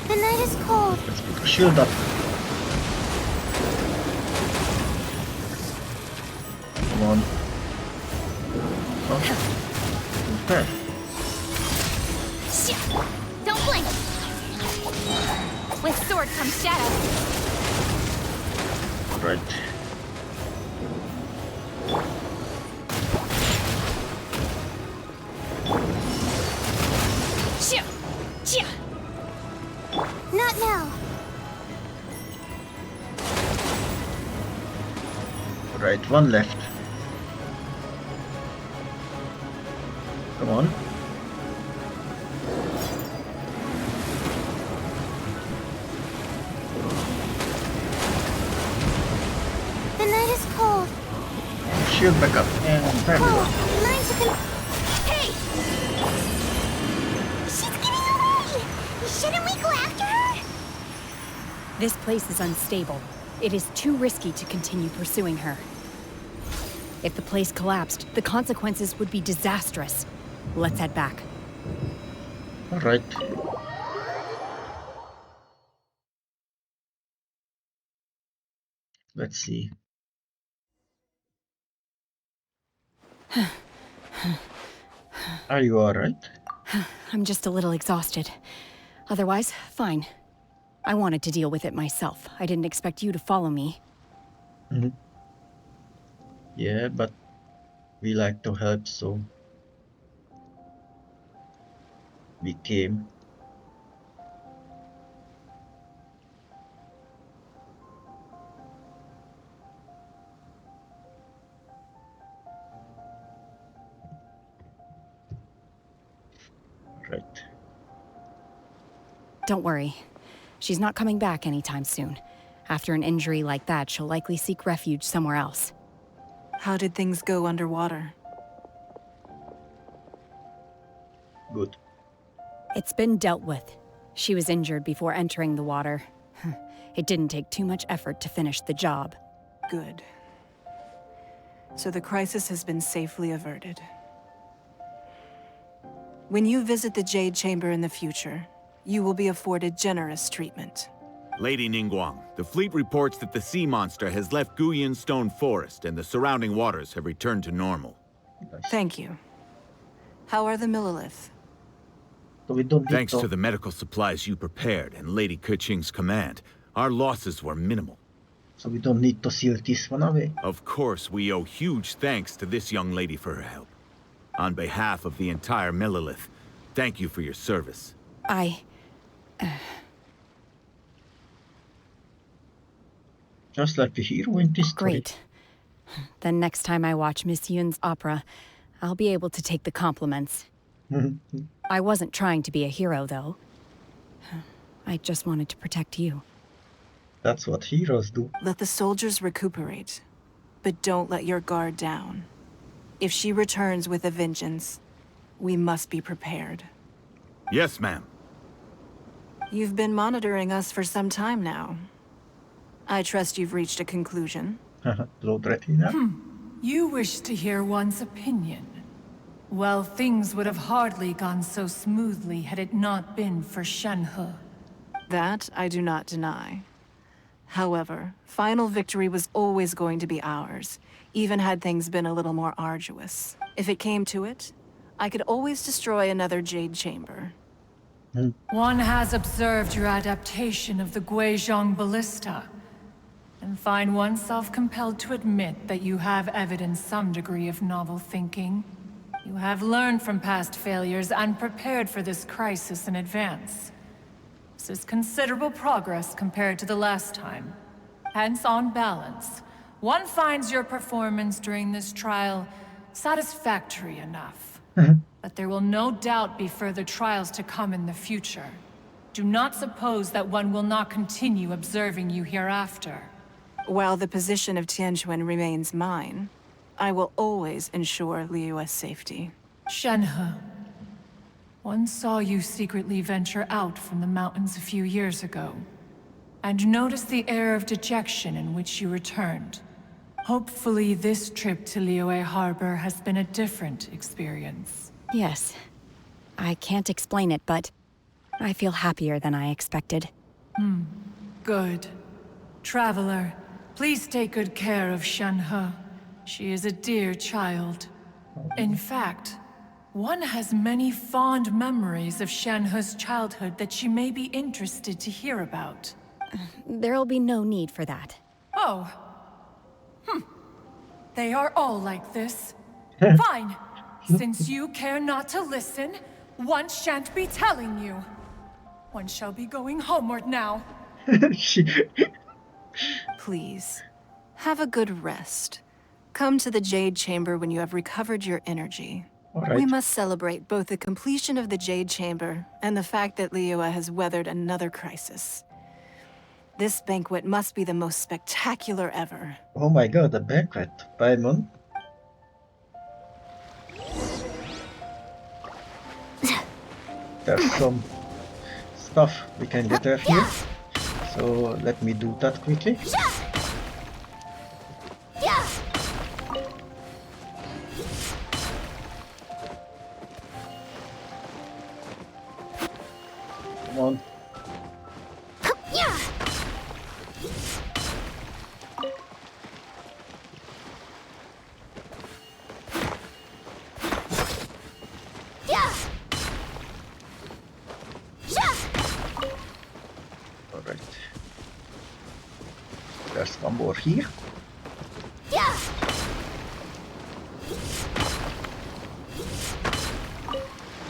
The night is cold. Let's put a shield up. Come on. Oh. Okay. Don't blink. With sword comes shadow. Right. Not now. Right, one left. Come on. The night is cold. Shield back up and bam. Cold. Mine to Hey! This place is unstable. It is too risky to continue pursuing her. If the place collapsed, the consequences would be disastrous. Let's head back. All right. Let's see. Are you all right? I'm just a little exhausted. Otherwise, fine. I wanted to deal with it myself. I didn't expect you to follow me. Mm-hmm. Yeah, but we like to help, so we came. Right. Don't worry. She's not coming back anytime soon. After an injury like that, she'll likely seek refuge somewhere else. How did things go underwater? Good. It's been dealt with. She was injured before entering the water. It didn't take too much effort to finish the job. Good. So the crisis has been safely averted. When you visit the Jade Chamber in the future, you will be afforded generous treatment. Lady Ningguang, the fleet reports that the sea monster has left Guyan Stone Forest and the surrounding waters have returned to normal. Thank you. How are the Millilith? So we don't need Thanks to the medical supplies you prepared and Lady Keqing's command, our losses were minimal. So we don't need to seal this one away. Of course, we owe huge thanks to this young lady for her help. On behalf of the entire Millilith, thank you for your service. Just like the hero in this story. Great. Then next time I watch Miss Yun's opera, I'll be able to take the compliments. I wasn't trying to be a hero, though. I just wanted to protect you. That's what heroes do. Let the soldiers recuperate, but don't let your guard down. If she returns with a vengeance, we must be prepared. Yes, ma'am. You've been monitoring us for some time now. I trust you've reached a conclusion. You wish to hear one's opinion. Well, things would have hardly gone so smoothly had it not been for Shenhe. That I do not deny. However, final victory was always going to be ours, even had things been a little more arduous. If it came to it, I could always destroy another Jade Chamber. One has observed your adaptation of the Guizhong Ballista, and find oneself compelled to admit that you have evidenced some degree of novel thinking. You have learned from past failures and prepared for this crisis in advance. This is considerable progress compared to the last time. Hence, on balance, one finds your performance during this trial satisfactory enough. But there will no doubt be further trials to come in the future. Do not suppose that one will not continue observing you hereafter. While the position of Tianquan remains mine, I will always ensure Liyue's safety. Shenhe, one saw you secretly venture out from the mountains a few years ago, and noticed the air of dejection in which you returned. Hopefully this trip to Liyue Harbor has been a different experience. Yes. I can't explain it, but I feel happier than I expected. Good. Traveler, please take good care of Shenhe. She is a dear child. In fact, one has many fond memories of Shenhe's childhood that she may be interested to hear about. There'll be no need for that. Oh. They are all like this. Fine. Since you care not to listen, one shan't be telling you. One shall be going homeward now. Please, have a good rest. Come to the Jade Chamber when you have recovered your energy. Right. We must celebrate both the completion of the Jade Chamber and the fact that Liyue has weathered another crisis. This banquet must be the most spectacular ever. Oh my god, a banquet. Paimon? There's some stuff we can get here. So let me do that quickly. Come on. Alright. There's one more here.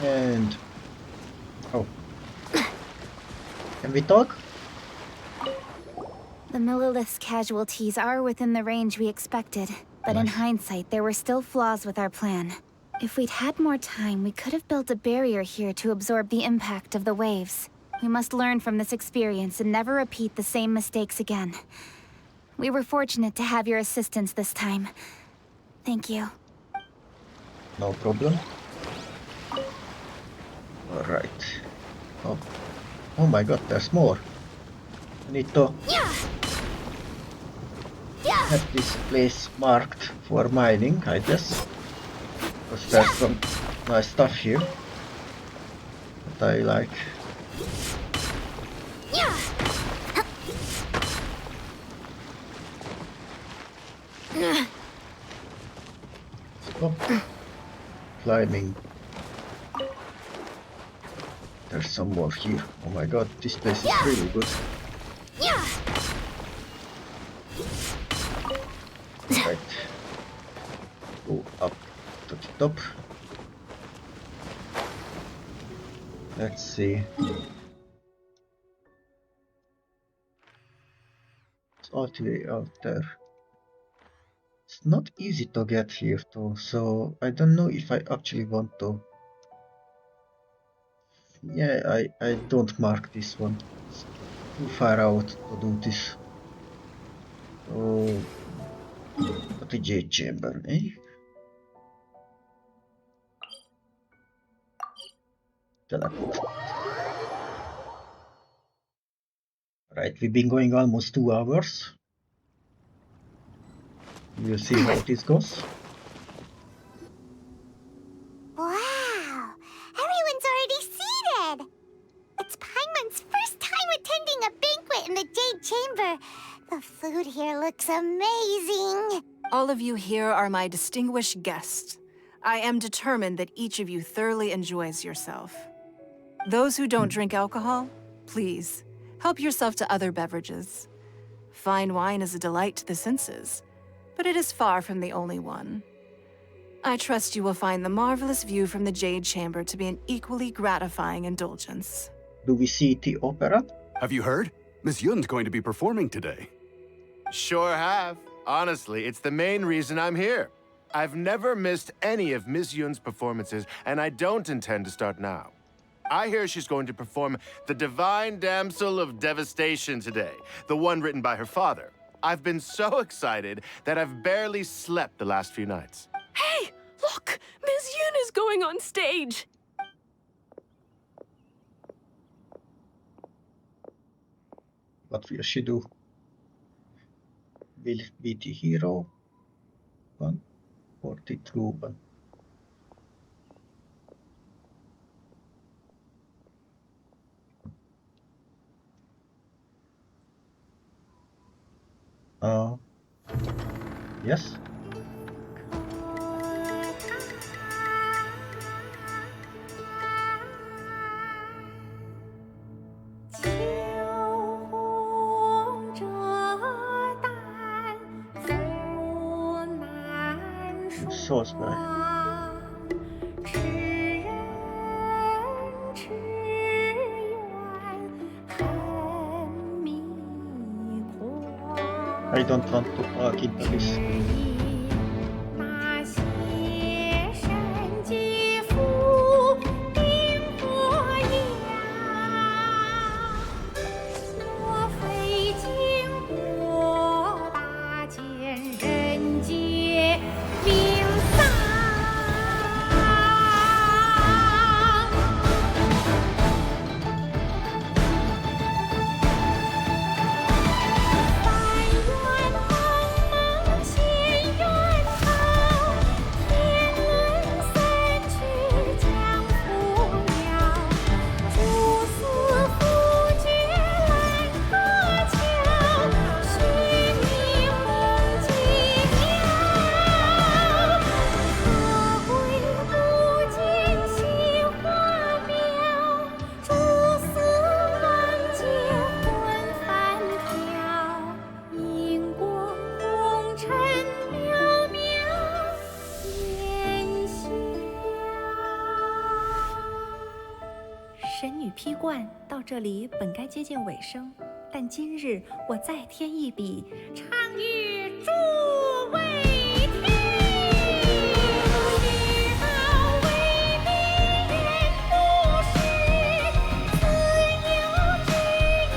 And oh, can we talk? The Millilith's casualties are within the range we expected, but in hindsight, there were still flaws with our plan. If we'd had more time, we could have built a barrier here to absorb the impact of the waves. We must learn from this experience and never repeat the same mistakes again. We were fortunate to have your assistance this time. Thank you. No problem. Alright. Oh my god, there's more. I need to have this place marked for mining, I guess. Because there's some nice stuff here that I like. Stop climbing. There's some more here. Oh my god, this place is really good. Right. Go up to the top. Let's see. It's all the way out there. It's not easy to get here though, so I don't know if I actually want to. Yeah, I don't mark this one. It's too far out to do this. So, but the Jade Chamber, eh? Teleport. Right, we've been going almost 2 hours. We'll see how this goes. Wow! Everyone's already seated! It's Paimon's first time attending a banquet in the Jade Chamber. The food here looks amazing. All of you here are my distinguished guests. I am determined that each of you thoroughly enjoys yourself. Those who don't drink alcohol, please, help yourself to other beverages. Fine wine is a delight to the senses, but it is far from the only one. I trust you will find the marvelous view from the Jade Chamber to be an equally gratifying indulgence. Do we see the opera? Have you heard? Miss Yun's going to be performing today. Sure have. Honestly, it's the main reason I'm here. I've never missed any of Miss Yun's performances, and I don't intend to start now. I hear she's going to perform The Divine Damsel of Devastation today, the one written by her father. I've been so excited that I've barely slept the last few nights. Hey, look! Miss Yun is going on stage! What will she do? Will be the hero one or the true one? Yes. Source guy. I don't want to park into this. 批冠到这里本该接近尾声，但今日我再添一笔，倡议诸位听，知道为民言不虚，自有知音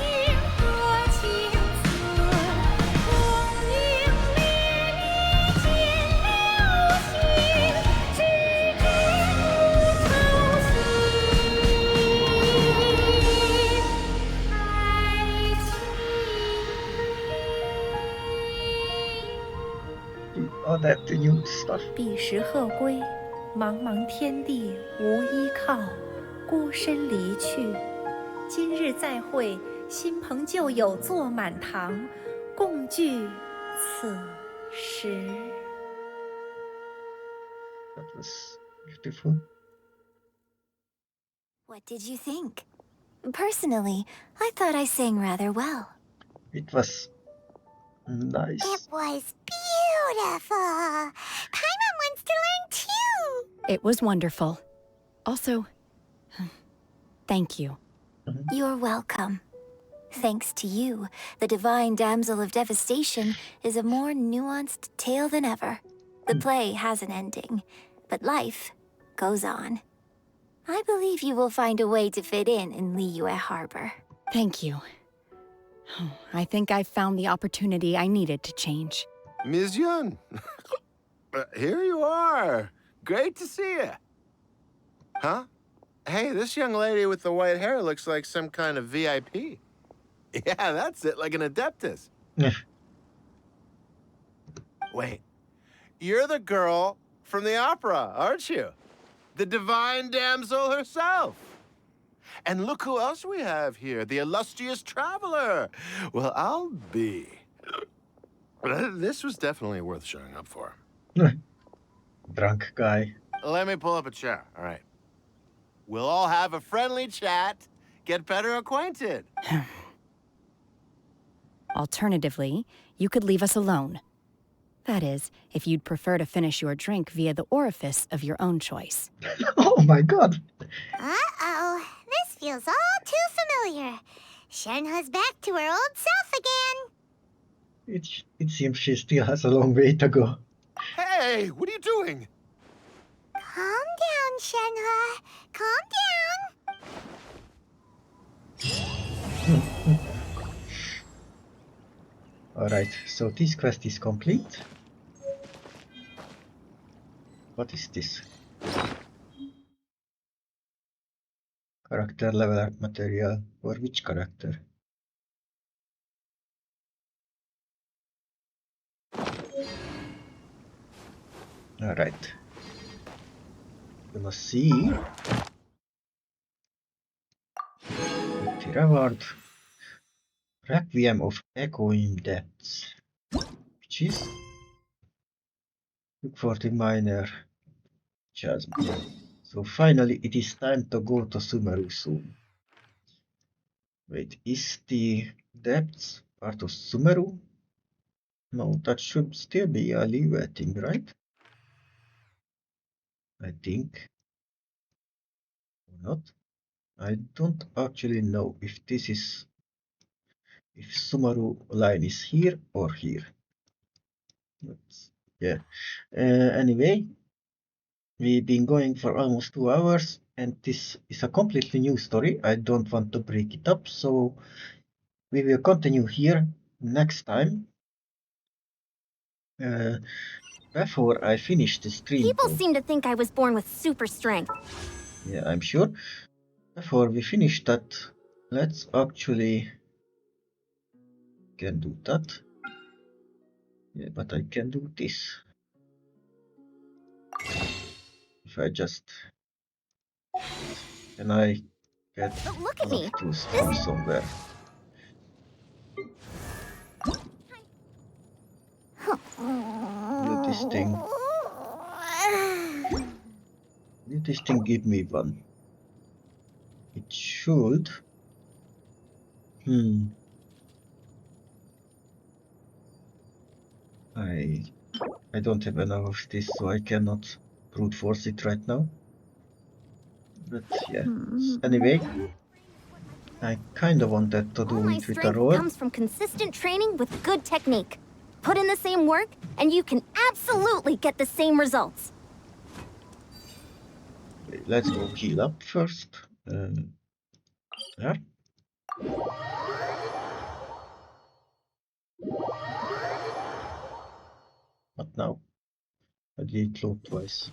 和情思，功名烈烈见了心，只知不愁心。Oh, that the new stuff. 彼时鹤归，茫茫天地无依靠，孤身离去。今日再会，新朋旧友坐满堂，共聚此时。 That was beautiful. What did you think? Personally, I thought I sang rather well. It was nice. It was beautiful. Paimon wants to learn too. It was wonderful. Also, thank you. You're welcome. Thanks to you, the Divine Damsel of Devastation is a more nuanced tale than ever. The play has an ending, but life goes on. I believe you will find a way to fit in Liyue Harbor. Thank you. I think I've found the opportunity I needed to change. Ms. Yun, here you are. Great to see you. Huh? Hey, this young lady with the white hair looks like some kind of VIP. Yeah, that's it, like an Adeptus. Wait, you're the girl from the opera, aren't you? The Divine Damsel herself. And look who else we have here, the illustrious traveler. Well, I'll be. This was definitely worth showing up for. Drunk guy. Let me pull up a chair, all right. We'll all have a friendly chat, get better acquainted. Alternatively, you could leave us alone. That is, if you'd prefer to finish your drink via the orifice of your own choice. Oh my god! Uh-oh, this feels all too familiar. Shenhe's back to her old self again. It seems she still has a long way to go. Hey, what are you doing? Calm down, Shenhe. Calm down. Alright, so this quest is complete. What is this? Character level up material. For which character? Alright. Gonna see. The reward. Requiem of Echoing Depths. Which is? Look for the minor chasm. So finally it is time to go to Sumeru soon. Wait, is the depths part of Sumeru? No, that should still be a Liyue thing, right? I think. Or not? I don't actually know if this is... if Sumeru line is here or here. But, yeah. Anyway, we've been going for almost 2 hours and this is a completely new story. I don't want to break it up, so we will continue here next time. Before I finish the stream. People seem to think I was born with super strength. Yeah, I'm sure. Before we finish that, let's actually... can do that. Yeah, but I can do this. If I just... can I get Look at me. to stream somewhere? Will this thing... will this thing give me one? It should. I don't have enough of this, so I cannot brute force it right now. But yeah. Anyway, I kind of wanted to do All my it with a strength roll. comes from consistent training with good technique. Put in the same work, and you can absolutely get the same results. Okay, let's go heal up first. There. What now? I did it load twice.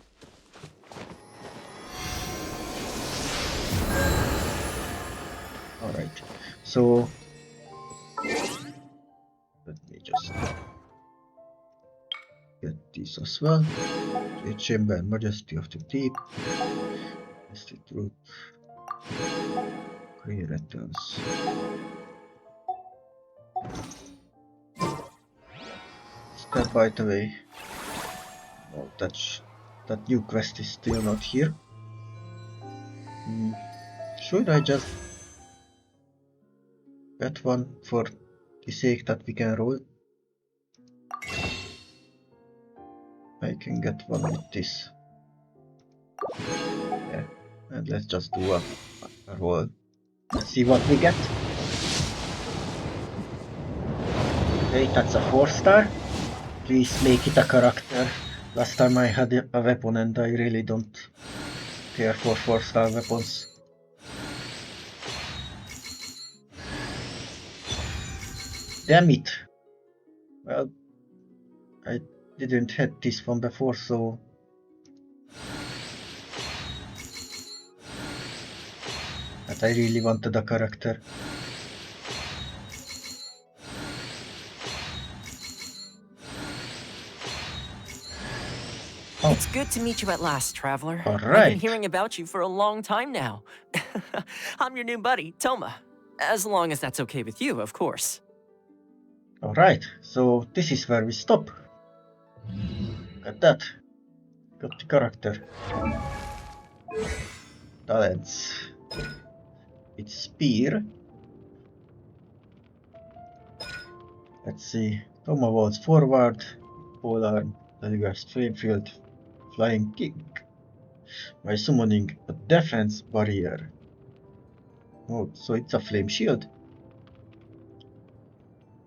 Alright, so let me just get this as well. The Chamber and Majesty of the Deep. Mystic Root. Green Returns. Step by the way. No, that new quest is still not here. Should I just get one for the sake that we can roll? I can get one with this. Yeah, and let's just do a roll. Let's see what we get. Okay, that's a 4-star. Please make it a character. Last time I had a weapon and I really don't care for 4-star weapons. Damn it! Well, I didn't have this one before, so... But I really wanted a character. Oh. It's good to meet you at last, Traveler. All right. I've been hearing about you for a long time now. I'm your new buddy, Toma. As long as that's okay with you, of course. Alright, so this is where we stop. Look at that. Got the character. Talents. It's Spear. Let's see. Toma walks forward. Polearm. Delivers flame field. Flying kick. By summoning a defense barrier. Oh, so it's a flame shield.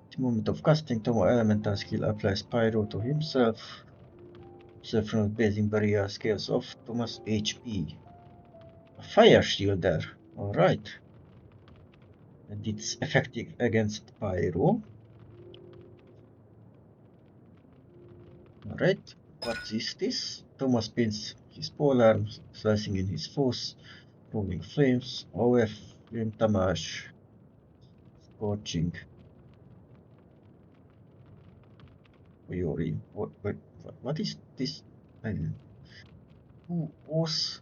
At the moment of casting, Toma elemental skill applies pyro to himself. Observe from the basing barrier scales off Toma's HP. A fire shield there. Alright. And it's effective against pyro. Alright. What is this? Toma spins his polearm, slicing in his foes, rolling flames, OF, flame damage, scorching. What is this? Who was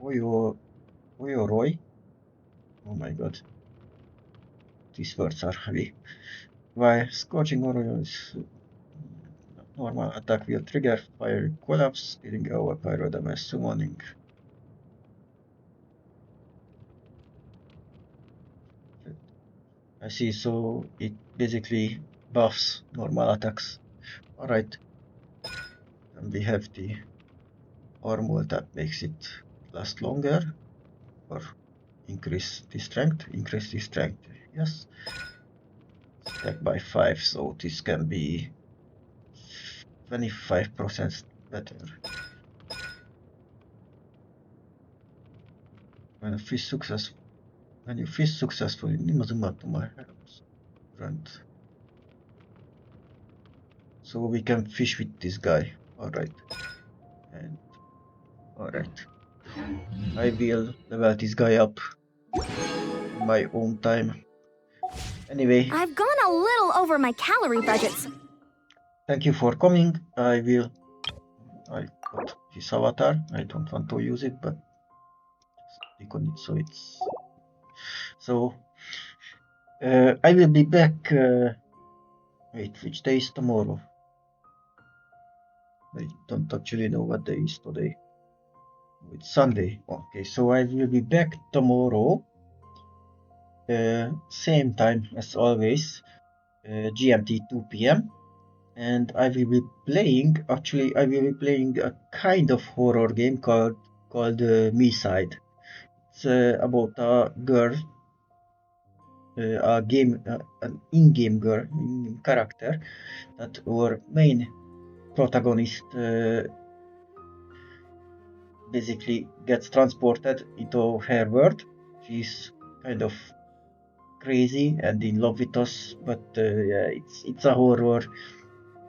Roy? Oh my god. These words are heavy. While scorching oil is normal attack will trigger fire collapse, speeding over pyro damage summoning. I see, so it basically buffs normal attacks. Alright. And we have the armor that makes it last longer. Or increase the strength. Increase the strength, yes. Stack by 5, so this can be 25% better. When you fish successfully, Nimazuma to my helps. Grunt. So we can fish with this guy. Alright. And alright. I will level this guy up in my own time. Anyway. I've gone a little over my calorie budgets. Thank you for coming. I got his avatar. I don't want to use it, but click on it so it's... So, I will be back... wait, which day is tomorrow? I don't actually know what day is today. It's Sunday. Okay, so I will be back tomorrow. Same time as always. GMT 2 PM. And I will be playing, actually I will be playing a kind of horror game called Me Side. It's about a girl an in-game girl, character, that our main protagonist basically gets transported into her world. She's kind of crazy and in love with us, but yeah, it's a horror.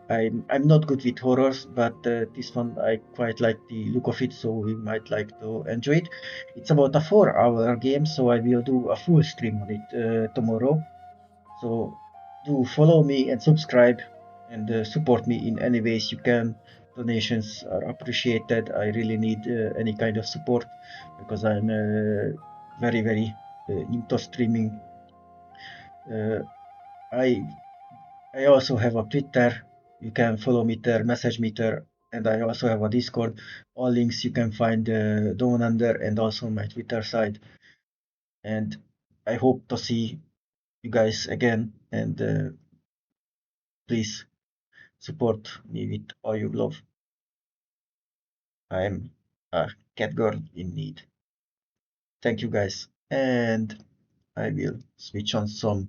I'm not good with horrors, but this one I quite like the look of it, so we might like to enjoy it. It's about a 4-hour game, so I will do a full stream on it tomorrow. So do follow me and subscribe and support me in any ways you can. Donations are appreciated. I really need any kind of support because I'm very into streaming. I also have a Twitter. You can follow me there, message me there, and I also have a Discord. All links you can find down under and also my Twitter side. And I hope to see you guys again. And please support me with all your love. I'm a cat girl in need. Thank you guys, and I will switch on some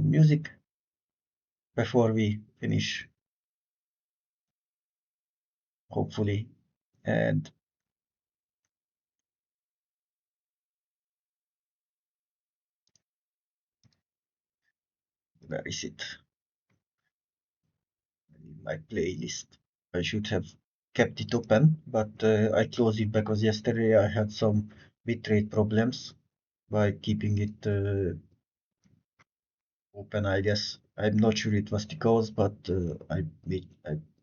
music before we finish, hopefully. And where is it? In my playlist. I should have kept it open, but I closed it because yesterday I had some bitrate problems by keeping it open, I guess. I'm not sure it was the cause, but I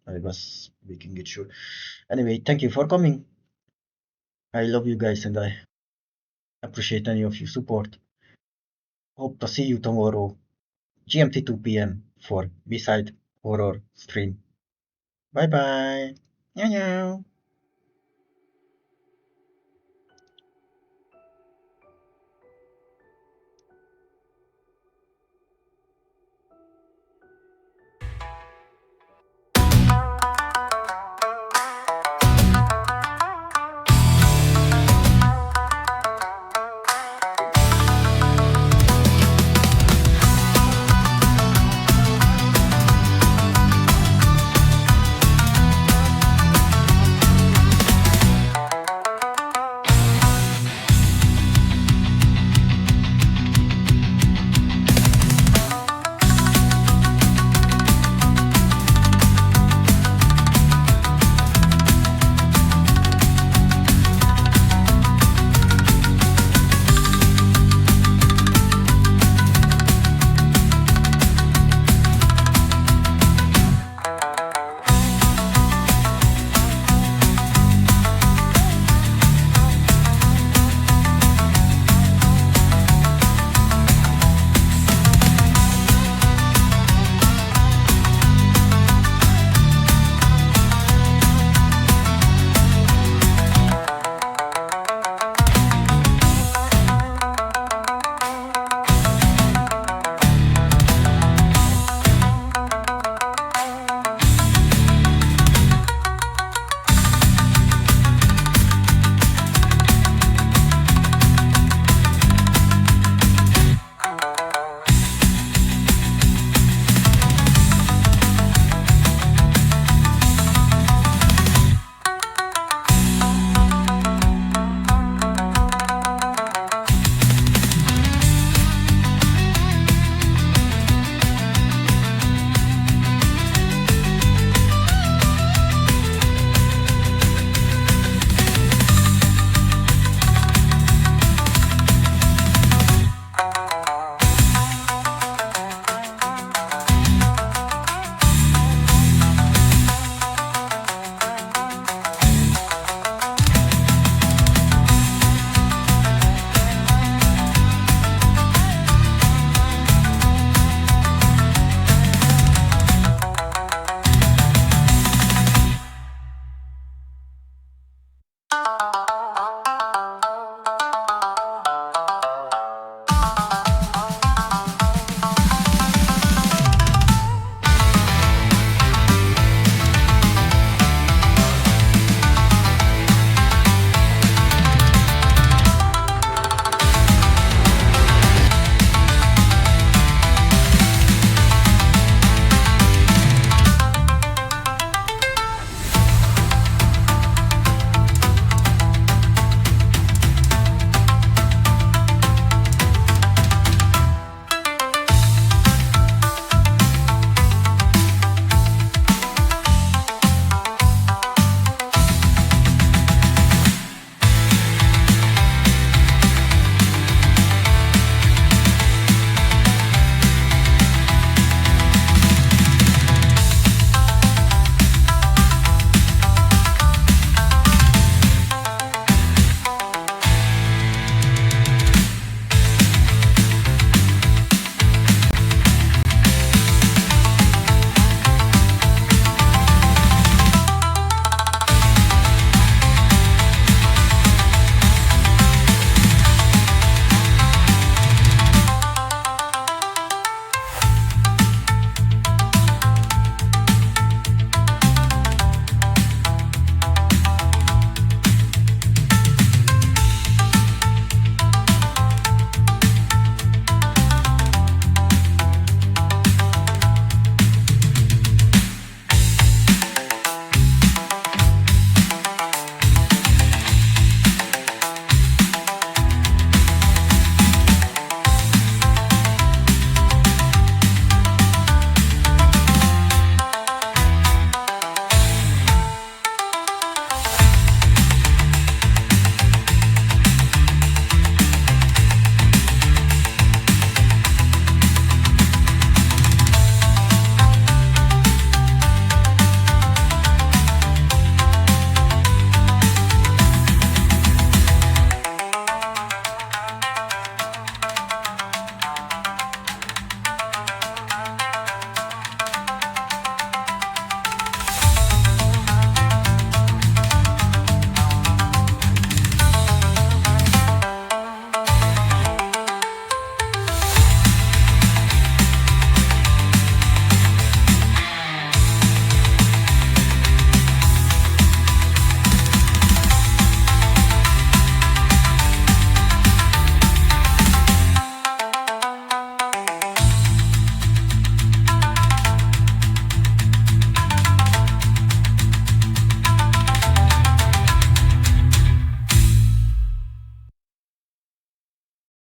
was making it sure. Anyway, thank you for coming. I love you guys and I appreciate any of your support. Hope to see you tomorrow, GMT 2 p.m. for B-Side Horror stream. Bye bye. Meow meow.